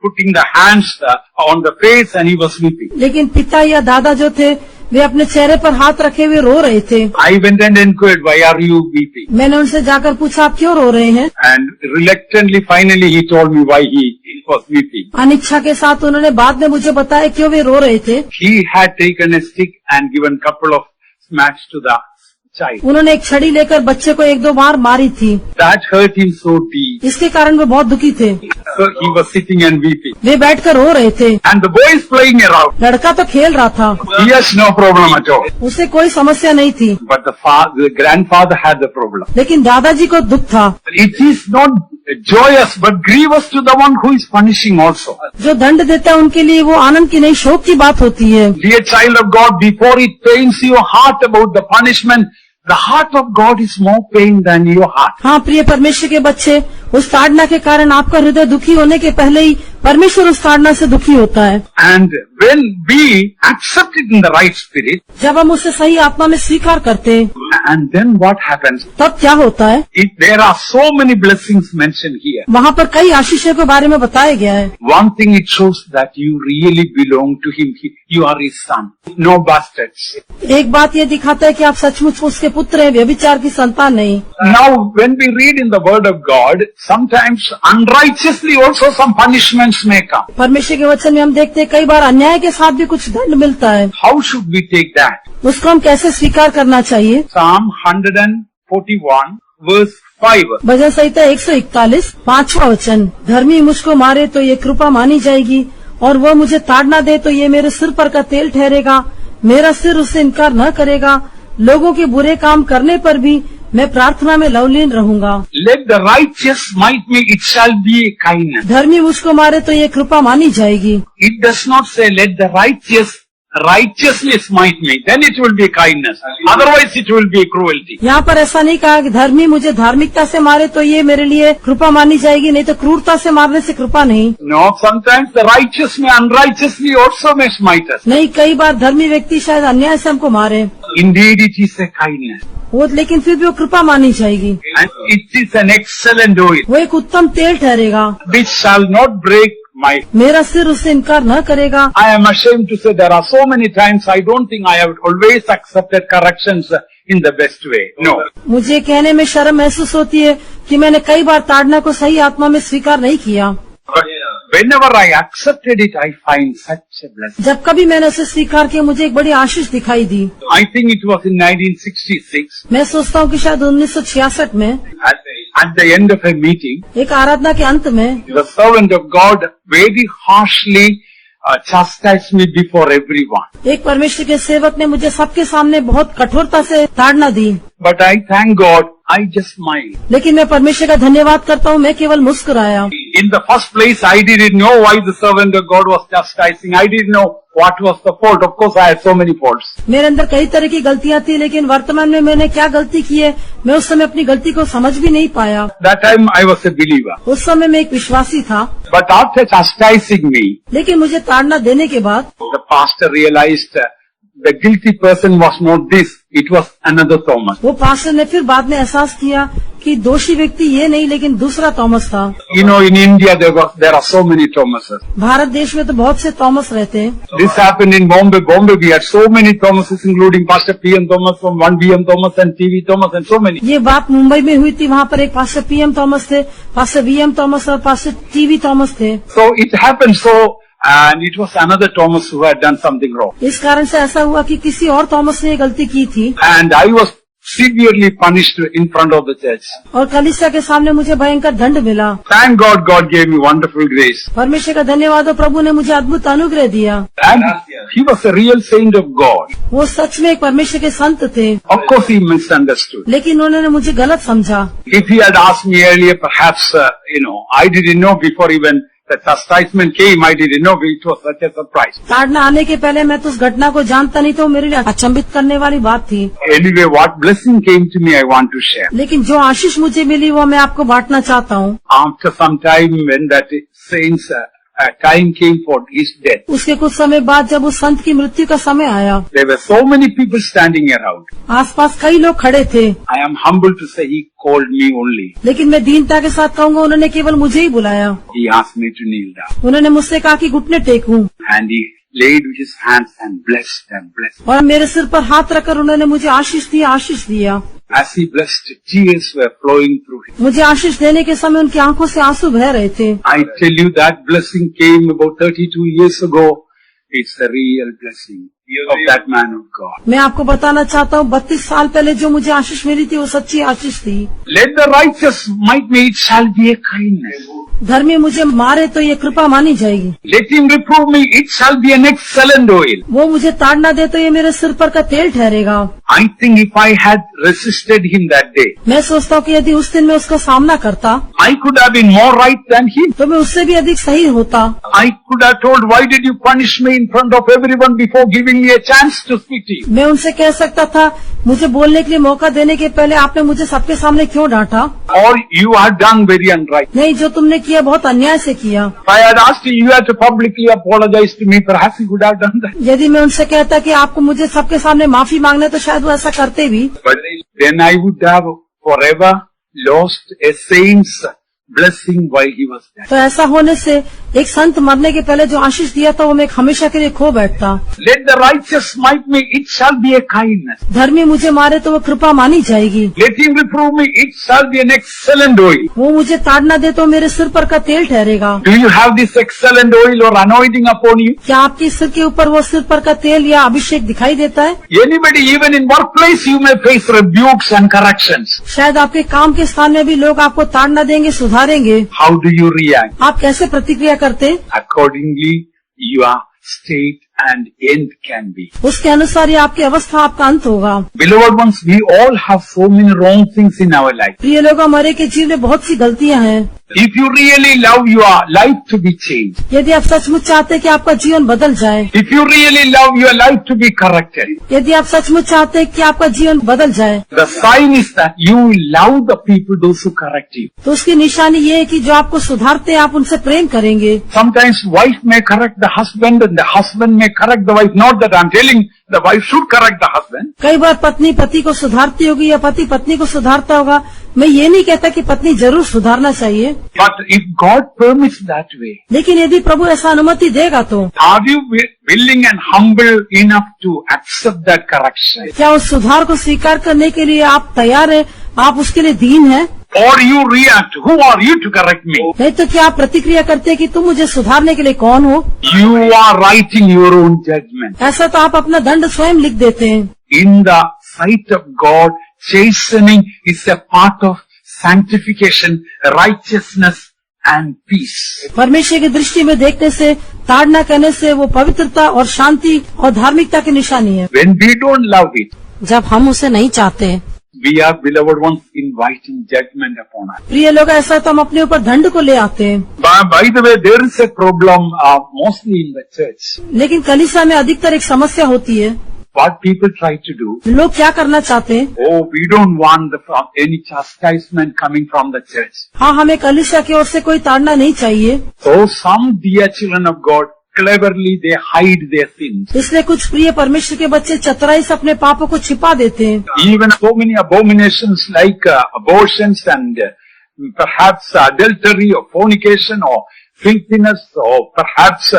putting the hands on the face and he was weeping. लेकिन पिता या दादा जो थे वे अपने चेहरे पर हाथ रखे हुए रो रहे थे। I went and inquired, why are you weeping? मैंने उनसे जाकर पूछा, आप क्यों रो रहे हैं? And reluctantly, finally he told me why he was weeping. अनिच्छा के साथ उन्होंने बाद में मुझे बताया क्यों वे रो रहे थे। He had taken a stick and given couple of smacks to the child. उन्होंने एक छड़ी लेकर बच्चे को 1-2 बार मारी थी। That hurt him so deep. इसके कारण वे बहुत दुखी थे। So he was sitting and weeping. वे बैठकर रो रहे थे। And the boy is playing around. लड़का तो खेल रहा था, He has no problem at all. उसे कोई समस्या नहीं थी, But the grandfather had the problem. लेकिन दादाजी को दुख था। It is not joyous but grievous to the one who is punishing also. जो दंड देता है उनके लिए वो आनंद की नहीं शोक की बात होती है। Dear child of God, before it pains your heart about the punishment, the heart of God is more pain than your heart. हाँ प्रिय परमेश्वर के बच्चे, उस ताड़ना के कारण आपका हृदय दुखी होने के पहले ही परमेश्वर उस ताड़ना से दुखी होता है। And when we accept it in the right spirit, जब हम उसे सही आत्मा में स्वीकार करते हैं, and then what happens? तब क्या होता है? There are so many blessings mentioned here. वहाँ पर कई आशीषों के बारे में बताया गया है। One thing it shows that you really belong to Him. You are His son. No bastards. एक बात ये दिखाता है कि आप सचमुच उसके पुत्र हैं, व्यभिचार की संतान नहीं। Now, when we read in the Word of God, sometimes unrighteously also some punishments may come. परमेश्वर के वचन में हम देखते हैं कई बार अन्याय के साथ भी कुछ दंड मिलता है। How should we take that? उसको हम कैसे स्वीकार करना चाहिए? Psalm 141 verse 5. भजन संहिता 141 5वां वचन, धर्मी मुझको मारे तो ये कृपा मानी जाएगी और वह मुझे ताड़ना दे तो ये मेरे सिर पर का तेल ठहरेगा। मेरा सिर उससे इनकार न करेगा। लोगों के बुरे काम करने पर भी मैं प्रार्थना में लवलीन रहूंगा। Let the righteous smite me, it shall be a kindness. धर्मी मुझको मारे तो ये कृपा मानी जाएगी। It does not say let the righteous righteously smite me, then it will be kindness. Otherwise it will be cruelty. यहाँ पर ऐसा नहीं कहा कि धर्मी मुझे धार्मिकता से मारे तो ये मेरे लिए कृपा मानी जाएगी, नहीं तो क्रूरता से मारने से कृपा नहीं। No, sometimes the righteous may unrighteously also may smite us. नहीं, कई बार धर्मी व्यक्ति शायद अन्याय से हमको मारे, Indeed it is a kindness. वो लेकिन फिर भी वो कृपा मानी जाएगी। And it is an excellent oil, वो एक उत्तम तेल ठहरेगा, which shall not break my... मेरा सिर उससे इनकार न करेगा। I am ashamed to say there are so many times I don't think I have always accepted corrections in the best way. No. मुझे कहने में शर्म महसूस होती है कि मैंने कई बार ताड़ना को सही आत्मा में स्वीकार नहीं किया। But whenever I accepted it, I find such a blessing. जब कभी मैंने उसे स्वीकार किया, मुझे एक बड़ी आशीष दिखाई दी। I think it was in 1966. मैं सोचता हूँ कि शायद 1966 में At the end of a meeting, एक आराधना के अंत में the servant of God very harshly chastised me before everyone. एक परमेश्वर के सेवक ने मुझे सबके सामने बहुत कठोरता से ताड़ना दी, But I thank God, I just smiled. लेकिन मैं परमेश्वर का धन्यवाद करता हूँ, मैं केवल मुस्कुराया। In the first place, I didn't know why the servant of God was chastising. I didn't know what was the fault. Of course, I had so many faults. मेरे अंदर कई तरह की गलतियाँ थी, लेकिन वर्तमान में मैंने क्या गलती की है, मैं उस समय अपनी गलती को समझ भी नहीं पाया। That time I was a believer. उस समय मैं एक विश्वासी था, But after chastising me, लेकिन मुझे ताड़ना देने के बाद the pastor realized the guilty person was not this, it was another Thomas. वो पास्टर ने फिर बाद में एहसास किया कि दोषी व्यक्ति ये नहीं, लेकिन दूसरा थॉमस था। You know, in India there are so many Thomases. Bharat देश में तो बहुत से थॉमस रहते हैं। This happened in Bombay. Bombay we had so many Thomases, including Pastor P.M. Thomas from 1BM Thomas and TV Thomas and so many. ये बात मुंबई में हुई थी, वहाँ पर एक पास्टर पीएम थॉमस थे, पास्टर वीएम थॉमस और पास्टर टीवी थॉमस थे। So it happened so, and it was another Thomas who had done something wrong. इस कारण से ऐसा हुआ कि किसी और थॉमस ने ये गलती की थी, And I was severely punished in front of the church. और कलीसिया के सामने मुझे भयंकर दंड मिला। Thank God, God gave me wonderful grace. परमेश्वर का धन्यवाद हो, प्रभु ने मुझे अद्भुत अनुग्रह दिया। And he was a real saint of God. वो सच में एक परमेश्वर के संत थे, Of course he misunderstood. लेकिन उन्होंने मुझे गलत समझा। If he had asked me earlier, perhaps, I didn't know before even the chastisement came, I didn't know it was such a surprise. ताड़ना आने के पहले मैं तो उस घटना को जानता नहीं, तो मेरे लिए अचंभित करने वाली बात थी। Anyway, what blessing came to me, I want to share. लेकिन जो आशीष मुझे मिली वो मैं आपको बांटना चाहता हूँ। After some time, when that saint's time came for his death, उसके कुछ समय बाद जब उस संत की मृत्यु का समय आया, there were so many people standing around. आसपास कई लोग खड़े थे, I am humble to say he called me only. लेकिन मैं दीनता के साथ कहूँगा, उन्होंने केवल मुझे ही बुलाया। He asked me to kneel down. उन्होंने मुझसे कहा कि घुटने टेकूं, And he laid his hands and blessed. और मेरे सिर पर हाथ रखकर उन्होंने मुझे आशीष दिया। As he blessed, tears were flowing through him. मुझे आशीष देने के समय उनकी आंखों से आंसू बह रहे थे। I tell you that blessing came about 32 years ago. It's a real blessing of that man of God. मैं आपको बताना चाहता हूँ, 32 साल पहले जो मुझे आशीष मिली थी वो सच्ची आशीष थी। Let the righteous smite me, it shall be a kindness. धर्मी मुझे मारे तो ये कृपा मानी जाएगी। Let him reprove me, it shall be an excellent oil. वो मुझे ताड़ना दे तो ये मेरे सिर पर का तेल ठहरेगा। I think if I had resisted him that day, मैं सोचता हूँ कि यदि उस दिन मैं उसका सामना करता, I could have been more right than him. तो मैं उससे भी अधिक सही होता। I could have told, why did you punish me in front of everyone before giving me a chance to speak to you? मैं उनसे कह सकता था, मुझे बोलने के लिए मौका देने के पहले आपने मुझे सबके सामने क्यों डांटा? Or you had done very unright. नहीं, जो तुमने किया बहुत अन्याय से किया। If I had asked you, you had to publicly apologize to me, perhaps you could have done that. यदि मैं उनसे कहता कि आपको मुझे सबके सामने माफी मांगना, तो शायद वो ऐसा करते भी। But then I would have forever lost a saint's blessing while he was dead. तो ऐसा होने से एक संत मरने के पहले जो आशीष दिया था वो मैं हमेशा के लिए खो बैठता। Let the righteous smite me, it shall be a kindness. धर्मी मुझे मारे तो वो कृपा मानी जाएगी। Let him reprove me, it shall be an excellent oil. वो मुझे ताड़ना दे तो मेरे सिर पर का तेल ठहरेगा। Do you have this excellent oil or anointing upon you? क्या आपके सिर के ऊपर वो सिर पर का तेल या अभिषेक दिखाई देता है? Anybody, even in workplace, you may face rebukes and corrections. शायद आपके काम के स्थान में भी लोग आपको ताड़ना देंगे, सुधारेंगे। How do you react? आप कैसे प्रतिक्रिया करते? Accordingly, your state and end can be. उसके अनुसार ही आपकी अवस्था, आपका अंत होगा। Beloved ones, we all have so many wrong things in our life. प्रिय लोग, हमारे के जीवन में बहुत सी गलतियां हैं। If you really love your life to be changed, यदि आप सचमुच चाहते हैं कि आपका जीवन बदल जाए, if you really love your life to be corrected, यदि आप सचमुच चाहते हैं कि आपका जीवन बदल जाए, the sign is that you will love the people, those who correct you. तो उसकी निशानी ये है कि जो आपको सुधारते हैं आप उनसे प्रेम करेंगे। Sometimes wife may correct the husband and the husband may correct the wife. Not that I'm telling the wife should correct the husband. कई बार पत्नी पति को सुधारती होगी या पति पत्नी को सुधारता होगा। मैं ये नहीं कहता कि पत्नी जरूर सुधारना चाहिए, But if God permits that way, लेकिन यदि प्रभु ऐसा अनुमति देगा तो are you willing and humble enough to accept that correction? क्या उस सुधार को स्वीकार करने के लिए आप तैयार हैं? आप उसके लिए दीन हैं? Or you react, who are you to correct me? नहीं तो क्या आप प्रतिक्रिया करते हैं कि तुम मुझे सुधारने के लिए कौन हो? You are writing your own judgment. ऐसा तो आप अपना दंड स्वयं लिख देते हैं। In the sight of God, chastening is a part of sanctification, righteousness and peace. परमेश्वर की दृष्टि में देखने से, ताड़ना करने से वो पवित्रता और शांति और धार्मिकता की निशानी है। When we don't love it, जब हम उसे नहीं चाहते, we are, beloved ones, inviting judgment upon us. प्रिय लोग, ऐसा तो हम अपने ऊपर दंड को ले आते हैं। By the way, there is a problem mostly in the church. लेकिन कलीसिया में अधिकतर एक समस्या होती है। What people try to do, लोग क्या करना चाहते हैं? oh, we don't want any chastisement coming from the church. हाँ, हमें कलीसिया की ओर से कोई ताड़ना नहीं चाहिए। So some dear children of God, cleverly they hide their sins. इसलिए कुछ प्रिय परमेश्वर के बच्चे चतुराई से अपने पापों को छिपा देते हैं। Even so many abominations like abortions and perhaps adultery or fornication or filthiness or perhaps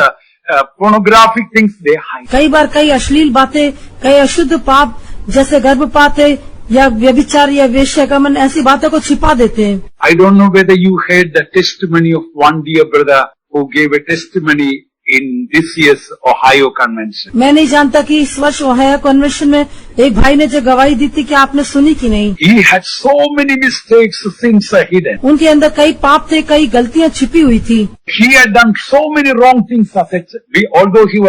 pornographic things they hide. कई बार कई अश्लील बातें, कई अशुद्ध पाप जैसे गर्भपात है या व्यभिचार या वेश्यागमन, ऐसी बातों को छिपा देते हैं। I don't know whether you heard the testimony of one dear brother who gave a testimony in this year's Ohio convention. मैं नहीं जानता कि इस वर्ष ओहायो कन्वेंशन में एक भाई ने जो गवाही दी थी, कि आपने सुनी कि नहीं? He had so many mistakes, sins are hidden. उनके अंदर कई पाप थे, कई गलतियां छिपी हुई थी। He had done so many wrong things although he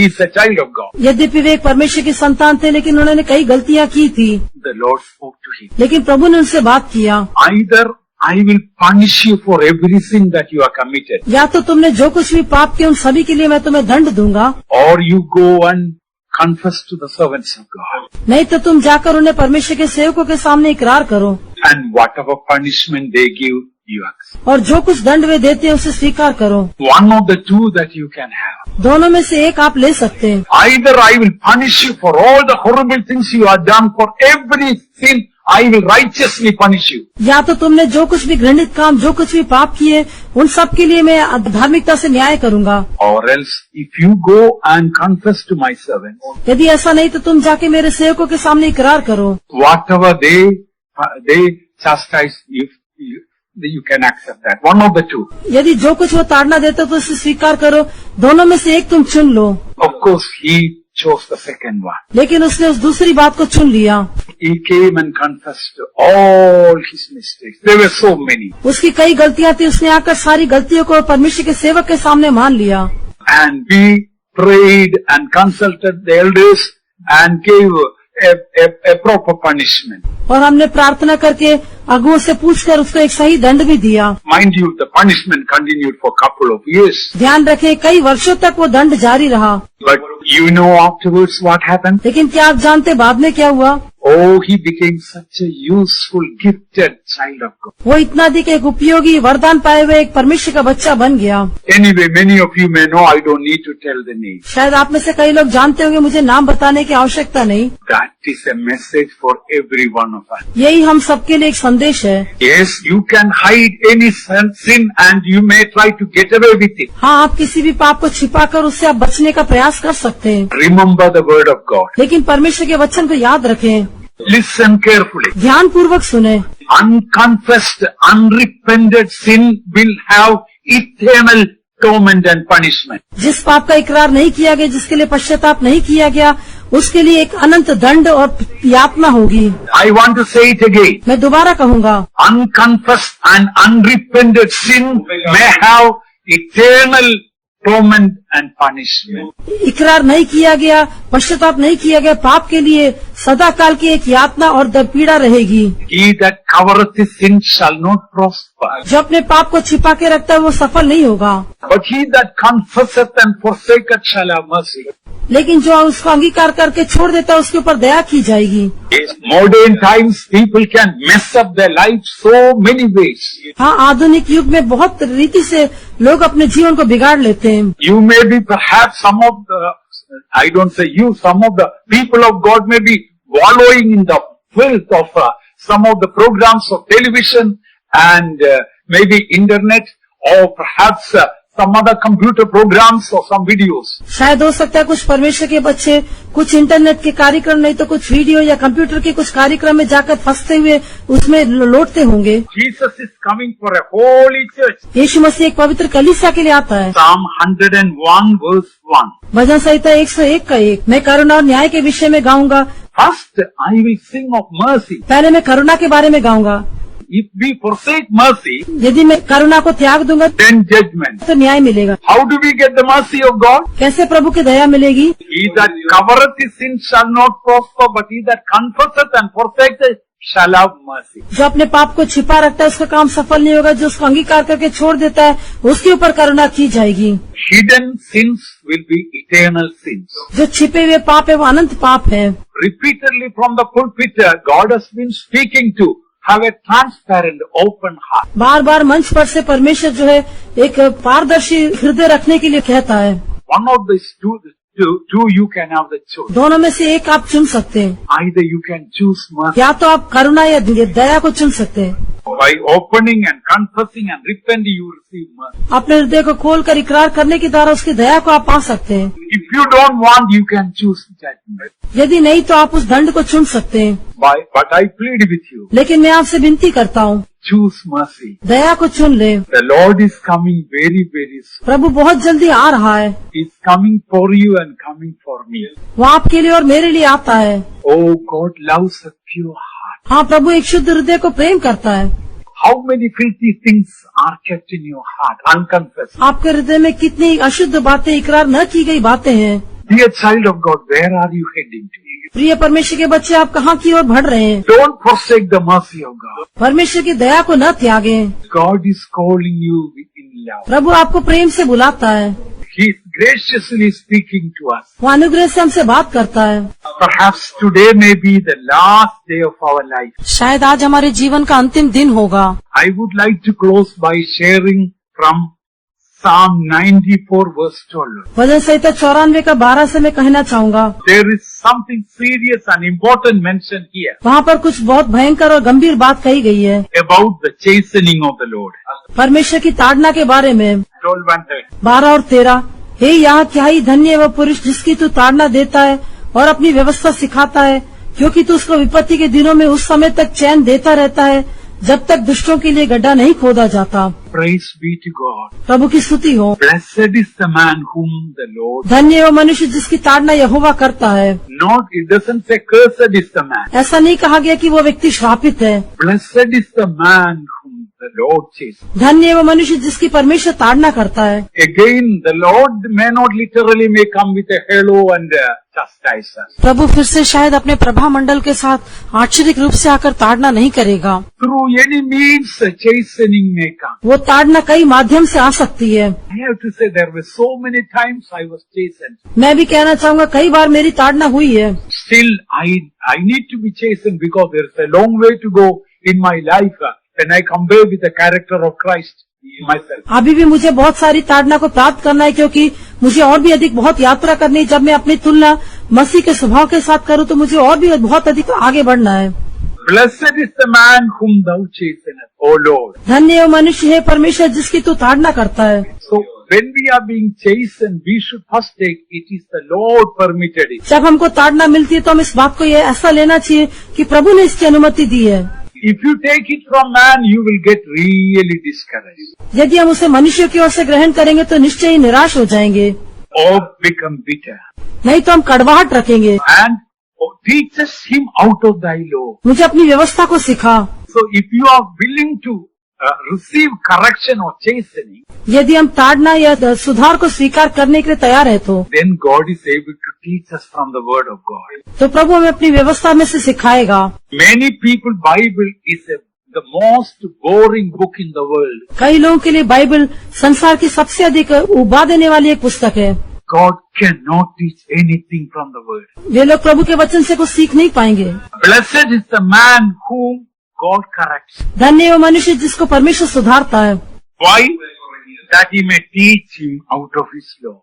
is a child of God. यद्यपि वे एक परमेश्वर के संतान थे, लेकिन उन्होंने कई गलतियां की थी। The Lord spoke to him. लेकिन प्रभु ने उनसे बात किया, Either I will punish you for every sin that you are committed, या तो तुमने जो कुछ भी पाप किए उन सभी के लिए मैं तुम्हें दंड दूंगा, or you go and confess to the servants of God. नहीं तो तुम जाकर उन्हें परमेश्वर के सेवकों के सामने इकरार करो, And whatever punishment they give, you accept. और जो कुछ दंड वे देते हैं उसे स्वीकार करो। One of the two that you can have. दोनों में से एक आप ले सकते हैं। Either I will punish you for all the horrible things you have done, for every sin I will righteously punish you. या तो तुमने जो कुछ भी घृणित काम, जो कुछ भी पाप किए, उन सब के लिए मैं धार्मिकता से न्याय करूंगा, Or else, if you go and confess to my servants, यदि ऐसा नहीं तो तुम जाके मेरे सेवकों के सामने इकरार करो, whatever they chastise you can accept that. One of the two. यदि जो कुछ वो ताड़ना देते तो उसे स्वीकार करो, दोनों में से एक तुम चुन लो। Of course, he chose the second one. लेकिन उसने उस दूसरी बात को चुन लिया। He came and confessed all his mistakes. There were so many. उसकी कई गलतियां थी, उसने आकर सारी गलतियों को परमेश्वर के सेवक के सामने मान लिया। And we prayed and consulted the elders and gave a proper punishment. और हमने प्रार्थना करके अगुओं से पूछकर उसको एक सही दंड भी दिया। Mind you, the punishment continued for a couple of years. ध्यान रखें, कई वर्षों तक वो दंड जारी रहा। But you know afterwards what happened? लेकिन क्या आप जानते बाद में क्या हुआ? Oh, he became such a useful, gifted child of God. वो इतना अधिक एक उपयोगी वरदान पाए हुए एक परमेश्वर का बच्चा बन गया। Anyway, many of you may know, I don't need to tell the name. शायद आप में से कई लोग जानते होंगे, मुझे नाम बताने की आवश्यकता नहीं। That is a message for every one of us. यही हम सबके लिए एक संदेश है। Yes, you can hide any sin and you may try to get away with it. हाँ, आप किसी भी पाप को छिपाकर उससे आप बचने का प्रयास कर सकते हैं, Remember the word of God. लेकिन परमेश्वर के वचन को याद रखें। Listen carefully. ध्यान पूर्वक सुने। Unconfessed, unrepented sin will have eternal torment and punishment. जिस पाप का इकरार नहीं किया गया, जिसके लिए पश्चाताप नहीं किया गया, उसके लिए एक अनंत दंड और यातना होगी। I want to say it again. मैं दोबारा कहूँगा, Unconfessed and unrepented sin may have eternal torment and punishment. इकरार नहीं किया गया, पश्चाताप नहीं किया गया, पाप के लिए सदा काल की एक यातना और पीड़ा रहेगी। He that covereth his sin shall not prosper, जो अपने पाप को छिपा के रखता है वो सफल नहीं होगा, but he that confesseth and forsaketh shall have mercy. लेकिन जो उसको अंगीकार करके छोड़ देता है उसके ऊपर दया की जाएगी। In modern times, people can mess up their lives so many ways. हाँ, आधुनिक युग में बहुत रीति से लोग अपने जीवन को बिगाड़ लेते हैं। You may be perhaps some of the, I don't say you, some of the people of God may be wallowing in the filth of some of the programs of television and maybe internet or perhaps some other computer programs or some videos. शायद हो सकता है कुछ परमेश्वर के बच्चे कुछ internet के कार्यक्रम नहीं तो कुछ वीडियो या कंप्यूटर के कुछ कार्यक्रम में जाकर फंसते हुए उसमें लौटते होंगे। Jesus is coming for a holy church. यीशु मसीह एक पवित्र कलीसिया के लिए आता है। Psalm 101 verse 1. भजन संहिता 101 का 1, मैं करुणा और न्याय के विषय में गाऊंगा। First, I will sing of mercy. पहले मैं करुणा के बारे में गाऊंगा। If we forsake mercy, यदि मैं करुणा को त्याग दूंगा then judgment. तो न्याय मिलेगा। How do we get the mercy of God? कैसे प्रभु की दया मिलेगी? He that covereth his sin shall not prosper, but he that confesseth and forsaketh shall have mercy. जो अपने पाप को छिपा रखता है उसका काम सफल नहीं होगा, जो उसको अंगीकार करके छोड़ देता है उसके ऊपर करुणा की जाएगी। Hidden sins will be eternal sins. जो छिपे हुए पाप है वो अनंत पाप है। Repeatedly from the pulpit, God has been speaking to have a transparent, open heart. बार बार मंच पर से परमेश्वर जो है एक पारदर्शी हृदय रखने के लिए कहता है। One of these two you can have the choice. दोनों में से एक आप चुन सकते हैं। Either you can choose mercy या तो आप करुणा या दया को चुन सकते हैं। by opening and confessing and repenting, you receive mercy. अपने हृदय को खोलकर इकरार करने के द्वारा उसकी दया को आप पा सकते हैं। If you don't want, you can choose judgment. यदि नहीं तो आप उस दंड को चुन सकते हैं। But I plead with you, लेकिन मैं आपसे विनती करता हूँ, choose mercy. दया को चुन ले। The Lord is coming very, very soon. प्रभु बहुत जल्दी आ रहा है। He's coming for you and coming for me. वो आपके लिए और मेरे लिए आता है। Oh, God loves a pure heart. हाँ, प्रभु एक शुद्ध हृदय को प्रेम करता है। How many filthy things are kept in your heart, unconfessed? आपके हृदय में कितनी अशुद्ध बातें, इकरार न की गई बातें हैं। Dear child of God, where are you heading to? प्रिय परमेश्वर के बच्चे, आप कहाँ की ओर बढ़ रहे हैं? Don't forsake the mercy of God. परमेश्वर की दया को न त्यागें। God is calling you in love. प्रभु आपको प्रेम से बुलाता है। He is graciously speaking to us. वो अनुग्रह से हमसे बात करता है। Perhaps today may be the last day of our life. शायद आज हमारे जीवन का अंतिम दिन होगा। I would like to close by sharing from Psalm 94 verse 12. भजन संहिता 94 का 12 से मैं कहना चाहूँगा। There is something serious and important mentioned here वहाँ पर कुछ बहुत भयंकर और गंभीर बात कही गई है about the chastening of the Lord. परमेश्वर की ताड़ना के बारे में। 12 and 13. 12 और 13, हे यहाँ क्या ही धन्य है वह पुरुष जिसकी तू ताड़ना देता है और अपनी व्यवस्था सिखाता है, क्योंकि तू उसको विपत्ति के दिनों में उस समय तक चैन देता रहता है जब तक दुष्टों के लिए गड्ढा नहीं खोदा जाता। Praise be to God. प्रभु की स्तुति हो। Blessed is the man whom the Lord. धन्य है वो मनुष्य जिसकी ताड़ना यहोवा करता है। Not, it doesn't say cursed is the man. ऐसा नहीं कहा गया कि वो व्यक्ति श्रापित है। Blessed is the man whom the Lord chastens. धन्य है वो मनुष्य जिसकी परमेश्वर ताड़ना करता है। Again, the Lord may not literally may come with a halo and chastise us. प्रभु फिर से शायद अपने प्रभा मंडल के साथ आश्चर्य रूप से आकर ताड़ना नहीं करेगा। Through any means, chastening may come. वो ताड़ना कई माध्यम से आ सकती है। I have to say there were so many times I was chastened. मैं भी कहना चाहूँगा कई बार मेरी ताड़ना हुई है। Still, I need to be chastened because there is a long way to go in my life when I compare with the character of Christ myself. अभी भी मुझे बहुत सारी ताड़ना को प्राप्त करना है, क्योंकि मुझे और भी अधिक बहुत यात्रा करनी है। जब मैं अपनी तुलना मसीह के स्वभाव के साथ करूँ तो मुझे और भी बहुत अधिक आगे बढ़ना है। Blessed is the man whom thou chastenest, O Lord. धन्य है मनुष्य है परमेश्वर जिसकी तू ताड़ना करता है। So when we are being chastened, we should first take it is the Lord permitted it. जब हमको ताड़ना मिलती है तो हम इस बात को ये ऐसा लेना चाहिए कि प्रभु ने इसकी अनुमति दी है। If you take it from man, you will get really discouraged. यदि हम उसे मनुष्य की ओर से ग्रहण करेंगे तो निश्चय ही निराश हो जाएंगे, Or become bitter. नहीं तो हम कड़वाहट रखेंगे। And teaches him out of thy law. मुझे अपनी व्यवस्था को सिखा। So if you are willing to receive correction or chastening, यदि हम ताड़ना या सुधार को स्वीकार करने के लिए तैयार है तो then God is able to teach us from the Word of God. प्रभु हमें अपनी व्यवस्था में से सिखाएगा। Many people, Bible is the most boring book in the world. कई लोगों के लिए बाइबल संसार की सबसे अधिक उबा देने वाली एक पुस्तक है। God cannot teach anything from the Word. वे लोग प्रभु के वचन से कुछ सीख नहीं पाएंगे। Blessed is the man whom God corrects. धन्य वो मनुष्य जिसको परमेश्वर सुधारता है। Why? That he may teach him out of his law.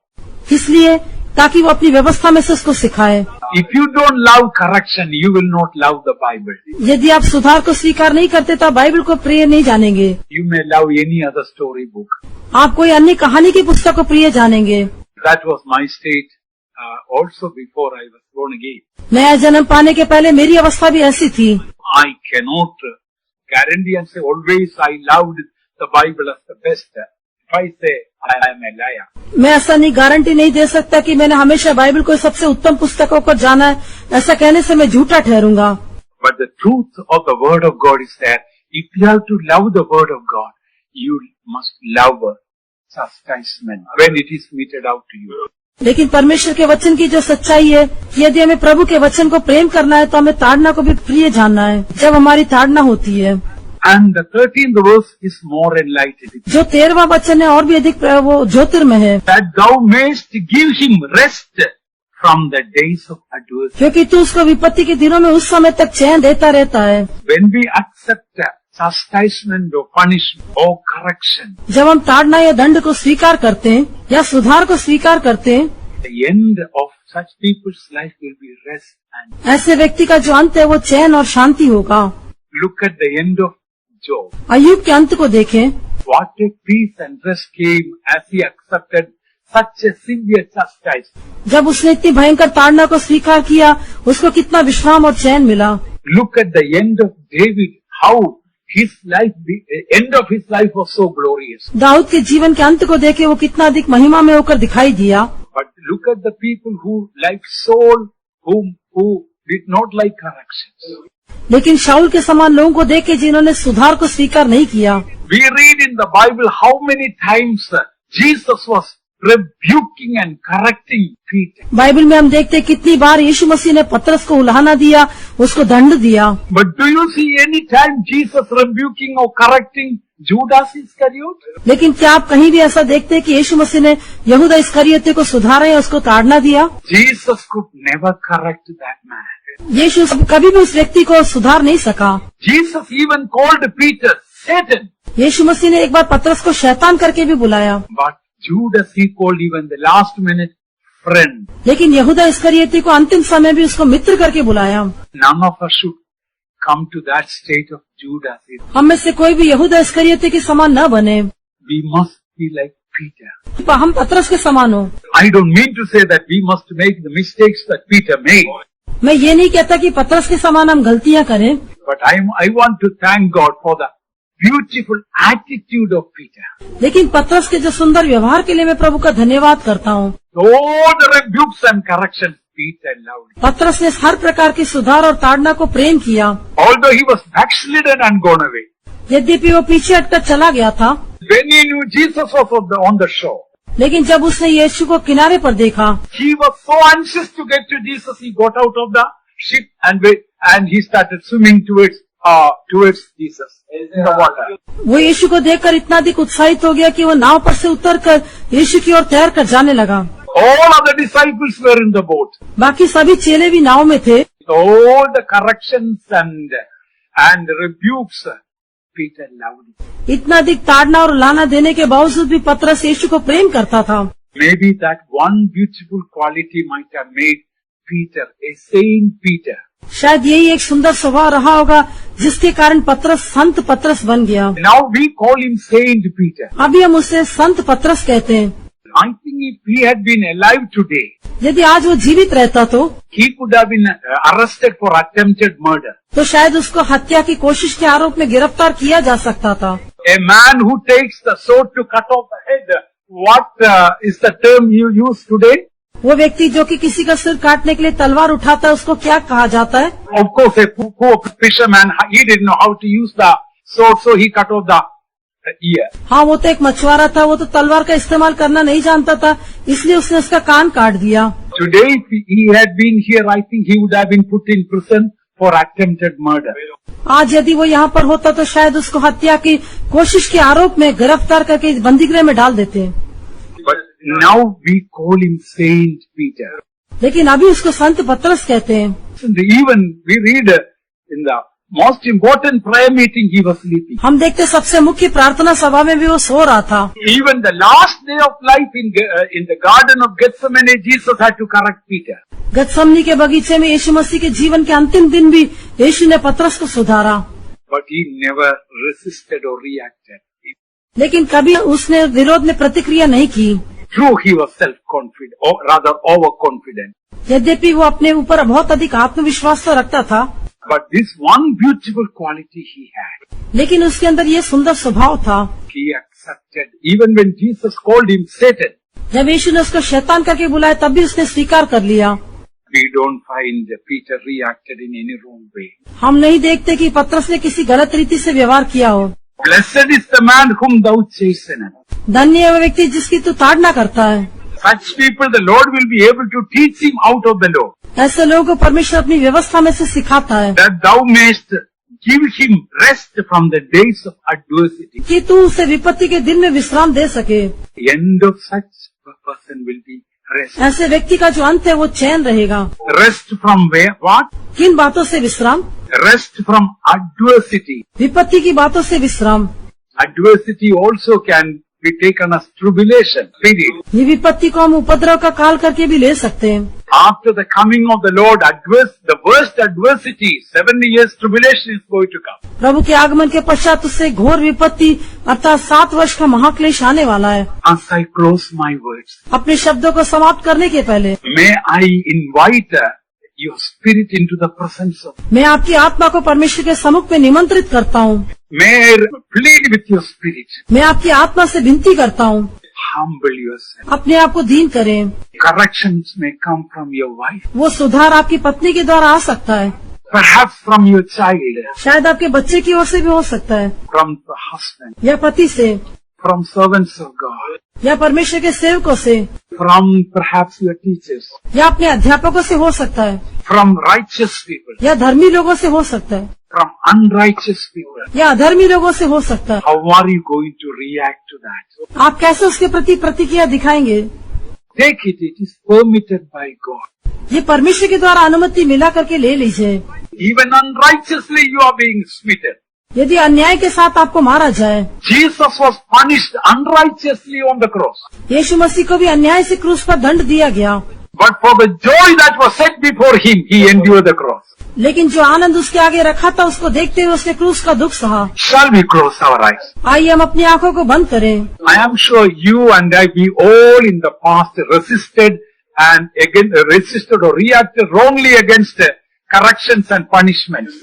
इसलिए ताकि वो अपनी व्यवस्था में से उसको सिखाए। If you don't love correction, you will not love the Bible. यदि आप सुधार को स्वीकार नहीं करते तो आप बाइबल को प्रिय नहीं जानेंगे। You may love any other story book. आप कोई अन्य कहानी की पुस्तक को प्रिय जानेंगे। That was my state also before I was born again. नया जन्म पाने के पहले मेरी अवस्था भी ऐसी थी। I cannot guarantee and say always I loved the Bible as the best. If I say I am a liar. मैं ऐसा नहीं गारंटी नहीं दे सकता कि मैंने हमेशा बाइबल को सबसे उत्तम पुस्तकों को जाना है। ऐसा कहने से मैं झूठा ठहरूंगा। But the truth of the Word of God is that if you have to love the Word of God, you must love chastisement when it is meted out to you. लेकिन परमेश्वर के वचन की जो सच्चाई है, यदि हमें प्रभु के वचन को प्रेम करना है तो हमें ताड़ना को भी प्रिय जानना है जब हमारी ताड़ना होती है। And the 13th verse is more enlightening. जो 13वां वचन है और भी अधिक वो ज्योतिर्मय है। That thou mayest give him rest from the days of adversity. क्योंकि तू उसको विपत्ति के दिनों में उस समय तक चैन देता रहता है। When we accept chastisement or punishment or correction, जब हम ताड़ना या दंड को स्वीकार करते हैं या सुधार को स्वीकार करते हैं, the end of such people's life will be rest and ऐसे व्यक्ति का जो अंत है वो चैन और शांति होगा। look at the end of Job. अय्यूब के अंत को देखें, What a peace and rest came as he accepted such a severe chastisement. जब उसने इतनी भयंकर ताड़ना को स्वीकार किया, उसको कितना विश्राम और चैन मिला। Look at the end of David, how his life, the end of his life was so glorious. Dawood के जीवन के अंत को देखे वो कितना अधिक महिमा में होकर दिखाई दिया। But look at the people who like Saul, who did not like corrections. लेकिन शाऊल के समान लोगों को देख के जिन्होंने सुधार को स्वीकार नहीं किया। We read in the Bible how many times Jesus was rebuking and correcting Peter. Bible में हम देखते हैं कितनी बार यीशु मसीह ने पतरस को उल्हाना दिया, उसको दंड दिया। But do you see any time Jesus rebuking or correcting Judas Iscariot? लेकिन क्या आप कहीं भी ऐसा देखते हैं कि यीशु मसीह ने यहूदा इस्करियोती को सुधारा या उसको ताड़ना दिया? Jesus could never correct that man. यीशु कभी भी उस व्यक्ति को सुधार नहीं सका। Jesus even called Peter Satan. यीशु मसीह ने एक बार पतरस को शैतान करके भी बुलाया। But Judas he called even the last minute friend. लेकिन यहूदा इस्करियोती को अंतिम समय भी उसको मित्र करके बुलाया। None of us should come to that state of Judas. हम में से कोई भी यहूदा इस्करियोती के समान न बने। We must be like Peter. हम पतरस के समान हो। I don't mean to say that we must make the mistakes that Peter made. मैं ये नहीं कहता कि पतरस के समान हम गलतियां करें, But I want to thank God for the beautiful attitude of Peter. लेकिन पतरस के जो सुंदर व्यवहार के लिए मैं प्रभु का धन्यवाद करता हूँ। All the rebukes and corrections Peter loved. पतरस ने हर प्रकार की सुधार और ताड़ना को प्रेम किया। Although he was backslidden and gone away. यद्यपि वो पीछे हटकर चला गया था, When he knew Jesus was on the shore, लेकिन जब उसने यीशु को किनारे पर देखा, he was so anxious to get to Jesus. He got out of the ship and he started swimming towards Jesus in the water. वो यीशु को देखकर इतना अधिक उत्साहित हो गया कि वो नाव पर से उतरकर यीशु की ओर तैर कर जाने लगा। All of the disciples were in the boat. बाकी सभी चेले भी नाव में थे। All the corrections and rebukes, Peter loved it. इतना अधिक ताड़ना और लाना देने के बावजूद भी पतरस यीशु को प्रेम करता था। Maybe that one beautiful quality might have made Peter a Saint Peter. शायद यही एक सुंदर स्वभाव रहा होगा जिसके कारण पतरस संत पतरस बन गया। Now we call him Saint Peter. अभी हम उसे संत पतरस कहते हैं। I think if he had been alive today, यदि आज वो जीवित रहता तो he could have been arrested for attempted murder. तो शायद उसको हत्या की कोशिश के आरोप में गिरफ्तार किया जा सकता था। A man who takes the sword to cut off the head, what is the term you use today? वो व्यक्ति जो कि किसी का सिर काटने के लिए तलवार उठाता है उसको क्या कहा जाता है? Of course, a poor fisherman, he didn't know how to use the sword, so he cut off the ear. हाँ, वो तो एक मछुआरा था, वो तो तलवार का इस्तेमाल करना नहीं जानता था, इसलिए उसने उसका कान काट दिया। Today, if he had been here, I think he would have been put in prison for attempted murder. आज यदि वो यहाँ पर होता तो शायद उसको हत्या की कोशिश के आरोप में गिरफ्तार करके बंदीगृह में डाल देते। But now we call him Saint Peter. लेकिन अभी उसको संत पतरस कहते हैं। And even we read in the most important prayer meeting, he was sleeping. हम देखते सबसे मुख्य प्रार्थना सभा में भी वो सो रहा था। Even the last day of life in the garden of Gethsemane, Jesus had to correct Peter. गतसमनी के बगीचे में यीशु मसीह के जीवन के अंतिम दिन भी यीशु ने पतरस को सुधारा, But he never resisted or reacted. लेकिन कभी उसने विरोध में प्रतिक्रिया नहीं की। True, he was self-confident, or rather overconfident. यद्यपि वो अपने ऊपर बहुत अधिक आत्मविश्वास तो रखता था, But this one beautiful quality he had. लेकिन उसके अंदर ये सुंदर स्वभाव था। He accepted, even when Jesus called him Satan. जब यीशु ने उसको शैतान करके बुलाया तब भी उसने स्वीकार कर लिया। We don't find Peter reacted in any wrong way. हम नहीं देखते कि पतरस ने किसी गलत रीति से व्यवहार किया हो। Blessed is the man whom thou chastenest. धन्य है वह व्यक्ति जिसकी तू ताड़ना करता है। Such people, the Lord will be able to teach him out of the law, ऐसे लोगों को परमेश्वर अपनी व्यवस्था में से सिखाता है that thou mayest give him rest from the days of adversity. कि तू उसे विपत्ति के दिन में विश्राम दे सके। The end of such a person will be rest. ऐसे व्यक्ति का जो अंत है वो चैन रहेगा। Rest from where? What? किन बातों से विश्राम? Rest from adversity. विपत्ति की बातों से विश्राम। Adversity also can be taken as tribulation period. ये विपत्ति को हम उपद्रव का काल करके भी ले सकते हैं। After the coming of the Lord, the worst adversity, 7 years tribulation is going to come. प्रभु के आगमन के पश्चात उससे घोर विपत्ति अर्थात 7 वर्ष का महाक्लेश आने वाला है। As I close my words, अपने शब्दों को समाप्त करने के पहले may I invite your spirit into the presence of. मैं आपकी आत्मा को परमेश्वर के सम्मुख में निमंत्रित करता हूँ। May I plead with your spirit. मैं आपकी आत्मा से विनती करता हूँ, Humble yourself. अपने आप को दीन करें। Corrections may come from your wife, वो सुधार आपकी पत्नी के द्वारा आ सकता है, perhaps from your child, शायद आपके बच्चे की ओर से भी हो सकता है, from the husband, या पति से, from servants of God, या परमेश्वर के सेवकों से, from perhaps your teachers, या अपने अध्यापकों से हो सकता है, from righteous people, या धर्मी लोगों से हो सकता है, from unrighteous people. या अधर्मी लोगों से हो सकता है। How are you going to react to that? आप कैसे उसके प्रति प्रतिक्रिया दिखाएंगे? Take it, it is permitted by God. ये परमेश्वर के द्वारा अनुमति मिला करके ले लीजिए। Even unrighteously you are being smitten. यदि अन्याय के साथ आपको मारा जाए, Jesus was punished unrighteously on the cross. यीशु मसीह को भी अन्याय से क्रूस पर दंड दिया गया, But for the joy that was set before him, he endured the cross. लेकिन जो आनंद उसके आगे रखा था उसको देखते हुए उसने क्रूस का दुख सहा। Shall we close our eyes? आइए हम अपनी आंखों को बंद करें। I am sure you and I, we all in the past resisted or reacted wrongly against corrections and punishments.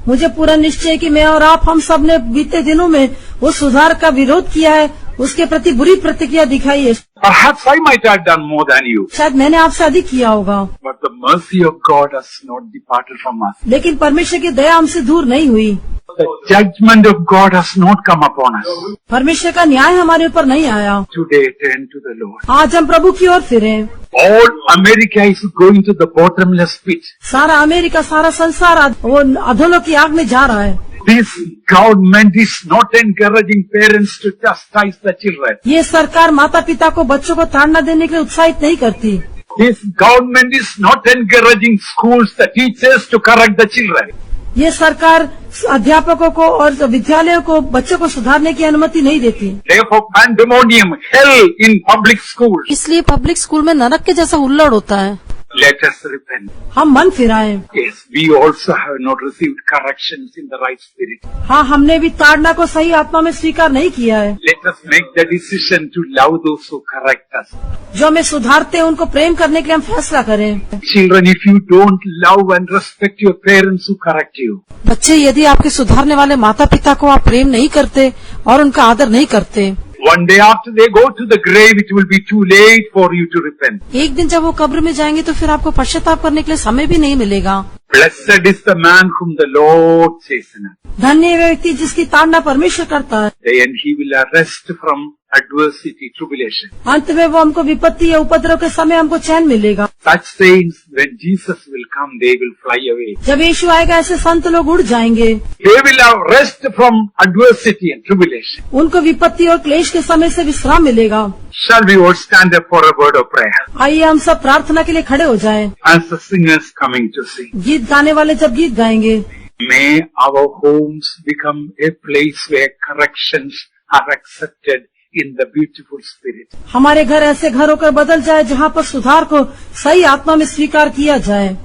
मुझे पूरा निश्चय है कि मैं और आप हम सब ने बीते दिनों में उस सुधार का विरोध किया है, उसके प्रति बुरी प्रतिक्रिया दिखाई है। Perhaps I might have done more than you. शायद मैंने आपसे अधिक किया होगा, But the mercy of God has not departed from us. लेकिन परमेश्वर की दया हमसे दूर नहीं हुई। The judgment of God has not come upon us. परमेश्वर का न्याय हमारे ऊपर नहीं आया। Today turn to the Lord. आज हम प्रभु की ओर फिरें। All America is going to the bottomless pit. सारा अमेरिका, सारा संसार वो अधोलोक की आग में जा रहा है। This government is not encouraging parents to chastise the children. ये सरकार माता पिता को बच्चों को ताड़ना देने के लिए उत्साहित नहीं करती। This government is not encouraging schools, the teachers to correct the children. ये सरकार अध्यापकों को और विद्यालयों को बच्चों को सुधारने की अनुमति नहीं देती। Therefore, pandemonium, hell in public schools. इसलिए पब्लिक स्कूल में नरक के जैसा हुल्लड़ होता है। Let us repent. हम मन फिराएं। Yes, we also have not received corrections in the right spirit. हाँ, हमने भी ताड़ना को सही आत्मा में स्वीकार नहीं किया है। Let us make the decision to love those who correct us. जो हमें सुधारते हैं उनको प्रेम करने के लिए हम फैसला करें। Children, if you don't love and respect your parents who correct you, बच्चे, यदि आपके सुधारने वाले माता पिता को आप प्रेम नहीं करते और उनका आदर नहीं करते, One day after they go to the grave, it will be too late for you to repent. एक दिन जब वो कब्र में जाएंगे तो फिर आपको पश्चाताप करने के लिए समय भी नहीं मिलेगा। Blessed is the man whom the Lord chasteneth. धन्य है वह व्यक्ति जिसकी ताड़ना परमेश्वर करता है। And he will arrest from adversity, tribulation. अंत में वो हमको विपत्ति या उपद्रव के समय हमको चैन मिलेगा। Such saints, when Jesus will come, they will fly away. जब यीशु आएगा ऐसे संत लोग उड़ जाएंगे। They will have rest from adversity and tribulation. उनको विपत्ति और क्लेश के समय से विश्राम मिलेगा। Shall we all stand up for a word of prayer? आइए हम सब प्रार्थना के लिए खड़े हो जाएं। As the singers coming to sing. गीत गाने वाले जब गीत गाएंगे। May our homes become a place where corrections are accepted in the beautiful spirit. हमारे घर ऐसे घर होकर बदल जाए जहाँ पर सुधार को सही आत्मा में स्वीकार किया जाए।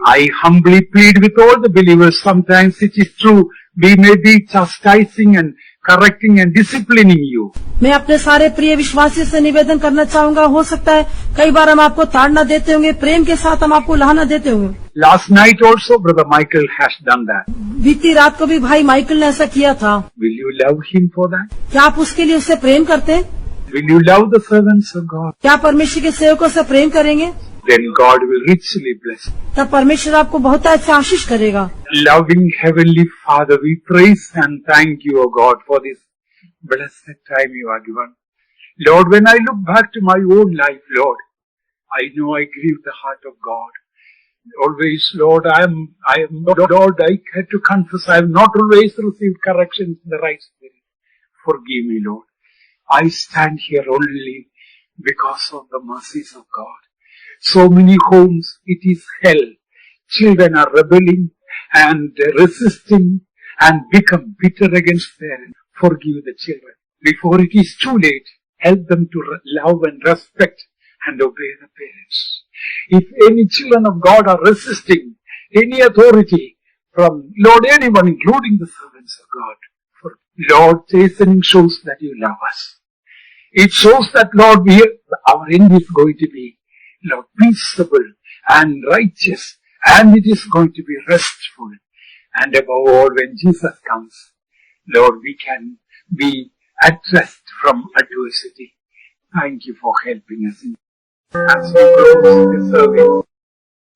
I humbly plead with all the believers. Sometimes it is true, we may be chastising and correcting and disciplining you. मैं अपने सारे प्रिय विश्वासी से निवेदन करना चाहूँगा, हो सकता है कई बार हम आपको ताड़ना देते होंगे, प्रेम के साथ हम आपको लाना देते होंगे। Last night also, Brother Michael has done that. बीती रात को भी भाई माइकल ने ऐसा किया था। Will you love him for that? क्या आप उसके लिए उससे प्रेम करते हैं? Will you love the servants of God? क्या परमेश्वर के सेवकों से प्रेम करेंगे? Then God will richly bless you. तब परमेश्वर आपको बहुत अच्छी आशीष करेगा। Loving Heavenly Father, we praise and thank you, O God, for this blessed time you are given. Lord, when I look back to my own life, Lord, I know I grieve the heart of God. Always, Lord, I am, Lord, I had to confess, I have not always received corrections in the right spirit. Forgive me, Lord. I stand here only because of the mercies of God. So many homes, it is hell. Children are rebelling and resisting and become bitter against parents. Forgive the children. Before it is too late, help them to love and respect and obey the parents. If any children of God are resisting any authority from Lord, anyone, including the servants of God, for Lord, chastening shows that you love us. It shows that, Lord, our end is going to be, Lord, peaceable and righteous, and it is going to be restful. And above all, when Jesus comes, Lord, we can be at rest from adversity. Thank you for helping us as we close the service.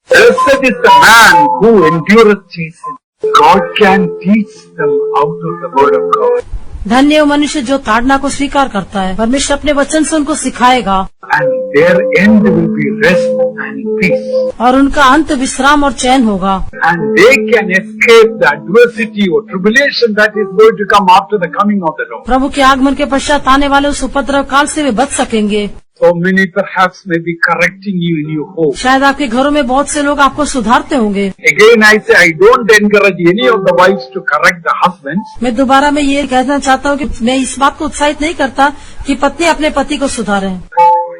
Blessed is the man who endureth chastening. God can teach them out of the word of God. धन्य है मनुष्य जो ताड़ना को स्वीकार करता है, परमेश्वर अपने वचन से उनको सिखाएगा। And their end will be rest and peace. और उनका अंत विश्राम और चैन होगा। And they can escape the adversity or tribulation that is going to come after the coming of the Lord. प्रभु के आगमन के पश्चात आने वाले उस उपद्रव काल से वे बच सकेंगे। So many perhaps may be correcting you in your home. शायद आपके घरों में बहुत से लोग आपको सुधारते होंगे। Again I say, I don't encourage any of the wives to correct the husbands. मैं दोबारा मैं ये कहना चाहता हूँ कि मैं इस बात को उत्साहित नहीं करता कि पत्नी अपने पति को सुधारे।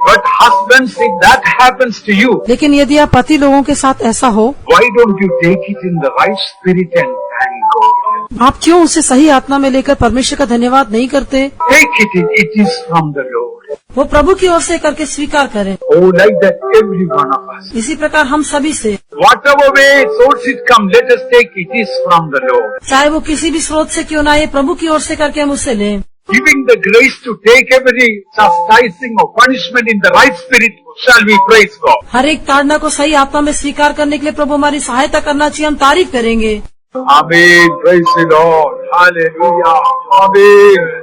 But husbands, if that happens to you, लेकिन यदि आप पति लोगों के साथ ऐसा हो, why don't you take it in the right spirit and thank God? आप क्यों उसे सही आत्मा में लेकर परमेश्वर का धन्यवाद नहीं करते? Take it is from the Lord. वो प्रभु की ओर से करके स्वीकार करें। Oh, like that every one of us. इसी प्रकार हम सभी से, Whatever way source it come, let us take it is from the Lord. चाहे वो किसी भी स्रोत से क्यों ना आए, प्रभु की ओर से करके हम उसे लें। Giving the grace to take every chastising or punishment in the right spirit, shall we praise God? हर एक ताड़ना को सही आत्मा में स्वीकार करने के लिए प्रभु हमारी सहायता करना चाहिए, हम तारीफ करेंगे। Amen. Praise the Lord. Hallelujah. Amen.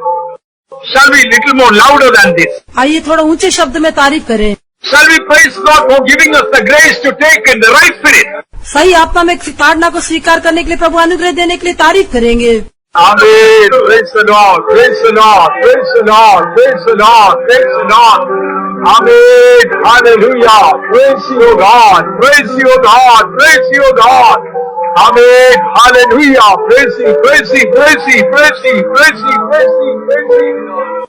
Shall we little more louder than this? आइए थोड़ा ऊंचे शब्द में तारीफ करें। Shall we praise God for giving us the grace to take in the right spirit? सही आत्मा में ताड़ना को स्वीकार करने के लिए प्रभु अनुग्रह देने के लिए तारीफ करेंगे। Amen. Praise the Lord. Praise the Lord. Praise the Lord. Praise the Lord. Praise the Lord. Amen. Hallelujah. Praise you, God. Praise you, God. Praise you, God. Amen. Hallelujah. Praise you. Praise you. Praise you. Praise you. Praise you. Praise you. Praise you.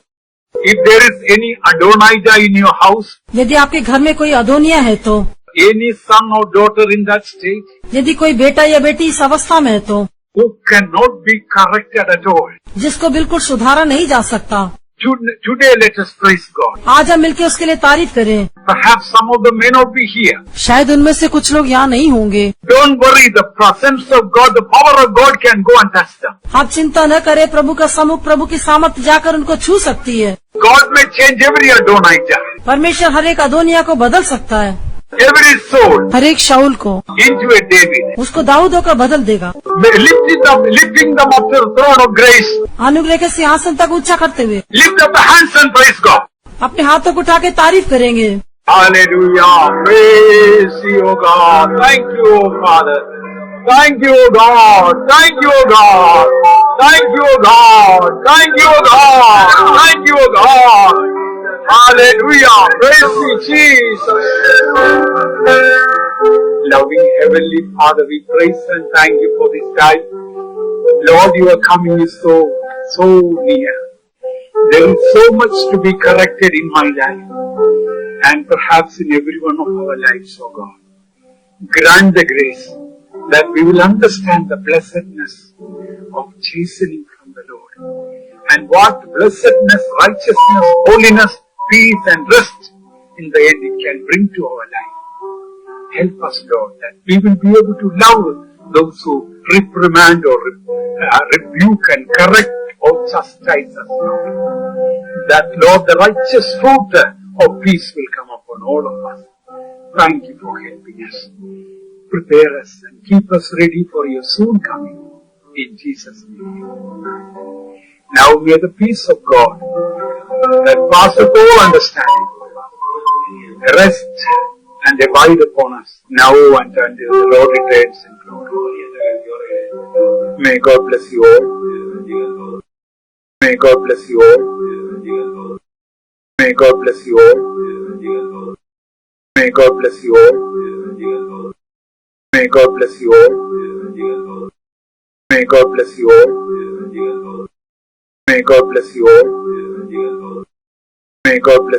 If there is any Adonijah in your house, यदि आपके घर में कोई Adonijah है तो, any son or daughter in that state, यदि कोई बेटा या बेटी इस अवस्था में है तो, who cannot be corrected at all, जिसको बिल्कुल सुधारा नहीं जा सकता, Today let us praise God. आज हम मिलकर उसके लिए तारीफ करें। Perhaps some of them may not be here. शायद उनमें से कुछ लोग यहाँ नहीं होंगे। Don't worry, the presence of God, the power of God can go and touch them. आप चिंता न करें, प्रभु का सम्मुख, प्रभु की सामर्थ जाकर उनको छू सकती है। God may change every Adonijah, परमेश्वर हर एक अदोनिया को बदल सकता है, every soul हर एक शाऊल को into a David. उसको दाऊद होकर बदल देगा। Lifting them up to the throne of grace. अनुग्रह के सिंहासन तक ऊंचा करते हुए Lift up the hands and praise God. अपने हाथों को उठा के तारीफ करेंगे। Hallelujah. Praise you, God. Thank you, Father. Thank you, God. Thank you, God. Thank you, God. Thank you, God. Thank you, God. Hallelujah. Praise you, Jesus. Loving Heavenly Father, we praise and thank you for this time. Lord, your coming is so near. There is so much to be corrected in my life and perhaps in every one of our lives, oh God. Grant the grace that we will understand the blessedness of chastening from the Lord and what blessedness, righteousness, holiness, peace and rest in the end it can bring to our life. Help us, Lord, that we will be able to love those who reprimand or rebuke and correct or chastise us, Lord. That, Lord, the righteous fruit of peace will come upon all of us. Thank you for helping us. Prepare us and keep us ready for your soon coming. In Jesus' name. Now may the peace of God that passeth all understanding rest and abide upon us now and until the Lord returns in glory. May God bless you all. May God bless you all. May God bless you all. May God bless you all. May God bless you all. May God bless you all. May God bless you all. May God bless